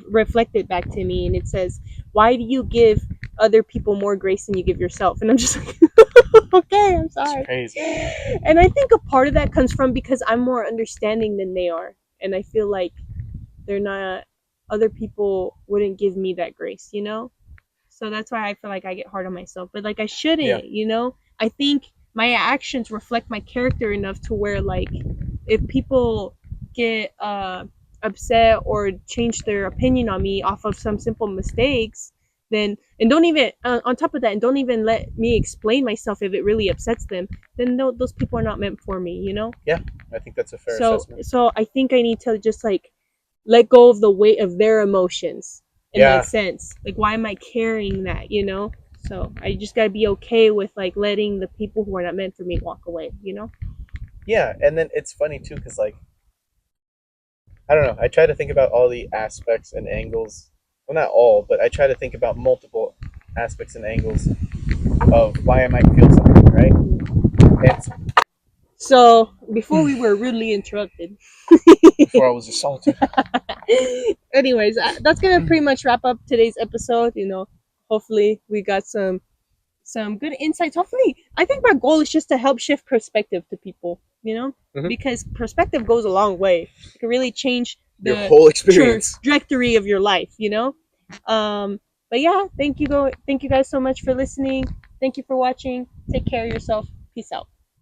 reflected back to me, and it says, why do you give other people more grace than you give yourself? And I'm just like, okay, I'm sorry. It's crazy. And I think a part of that comes from because I'm more understanding than they are, and I feel like they're not, other people wouldn't give me that grace, you know? So that's why I feel like I get hard on myself, but like I shouldn't, you know? I think my actions reflect my character enough to where like if people get upset or change their opinion on me off of some simple mistakes, then, and don't even on top of that, and don't even let me explain myself if it really upsets them, then those people are not meant for me, you know? Yeah, I think that's a fair assessment. So I think I need to just like let go of the weight of their emotions in that sense. Like, why am I carrying that, you know? So I just gotta be okay with like letting the people who are not meant for me walk away, you know? Yeah, and then it's funny too because like I don't know, I try to think about all the aspects and angles, well not all, but I try to think about multiple aspects and angles of why I might feel something, right? And so before we were rudely interrupted, before I was assaulted. Anyways, that's gonna pretty much wrap up today's episode. You know, hopefully we got some good insights. Hopefully, I think my goal is just to help shift perspective to people. You know, because perspective goes a long way. It can really change the your whole experience, trajectory of your life. You know, but yeah, thank you guys so much for listening. Thank you for watching. Take care of yourself. Peace out.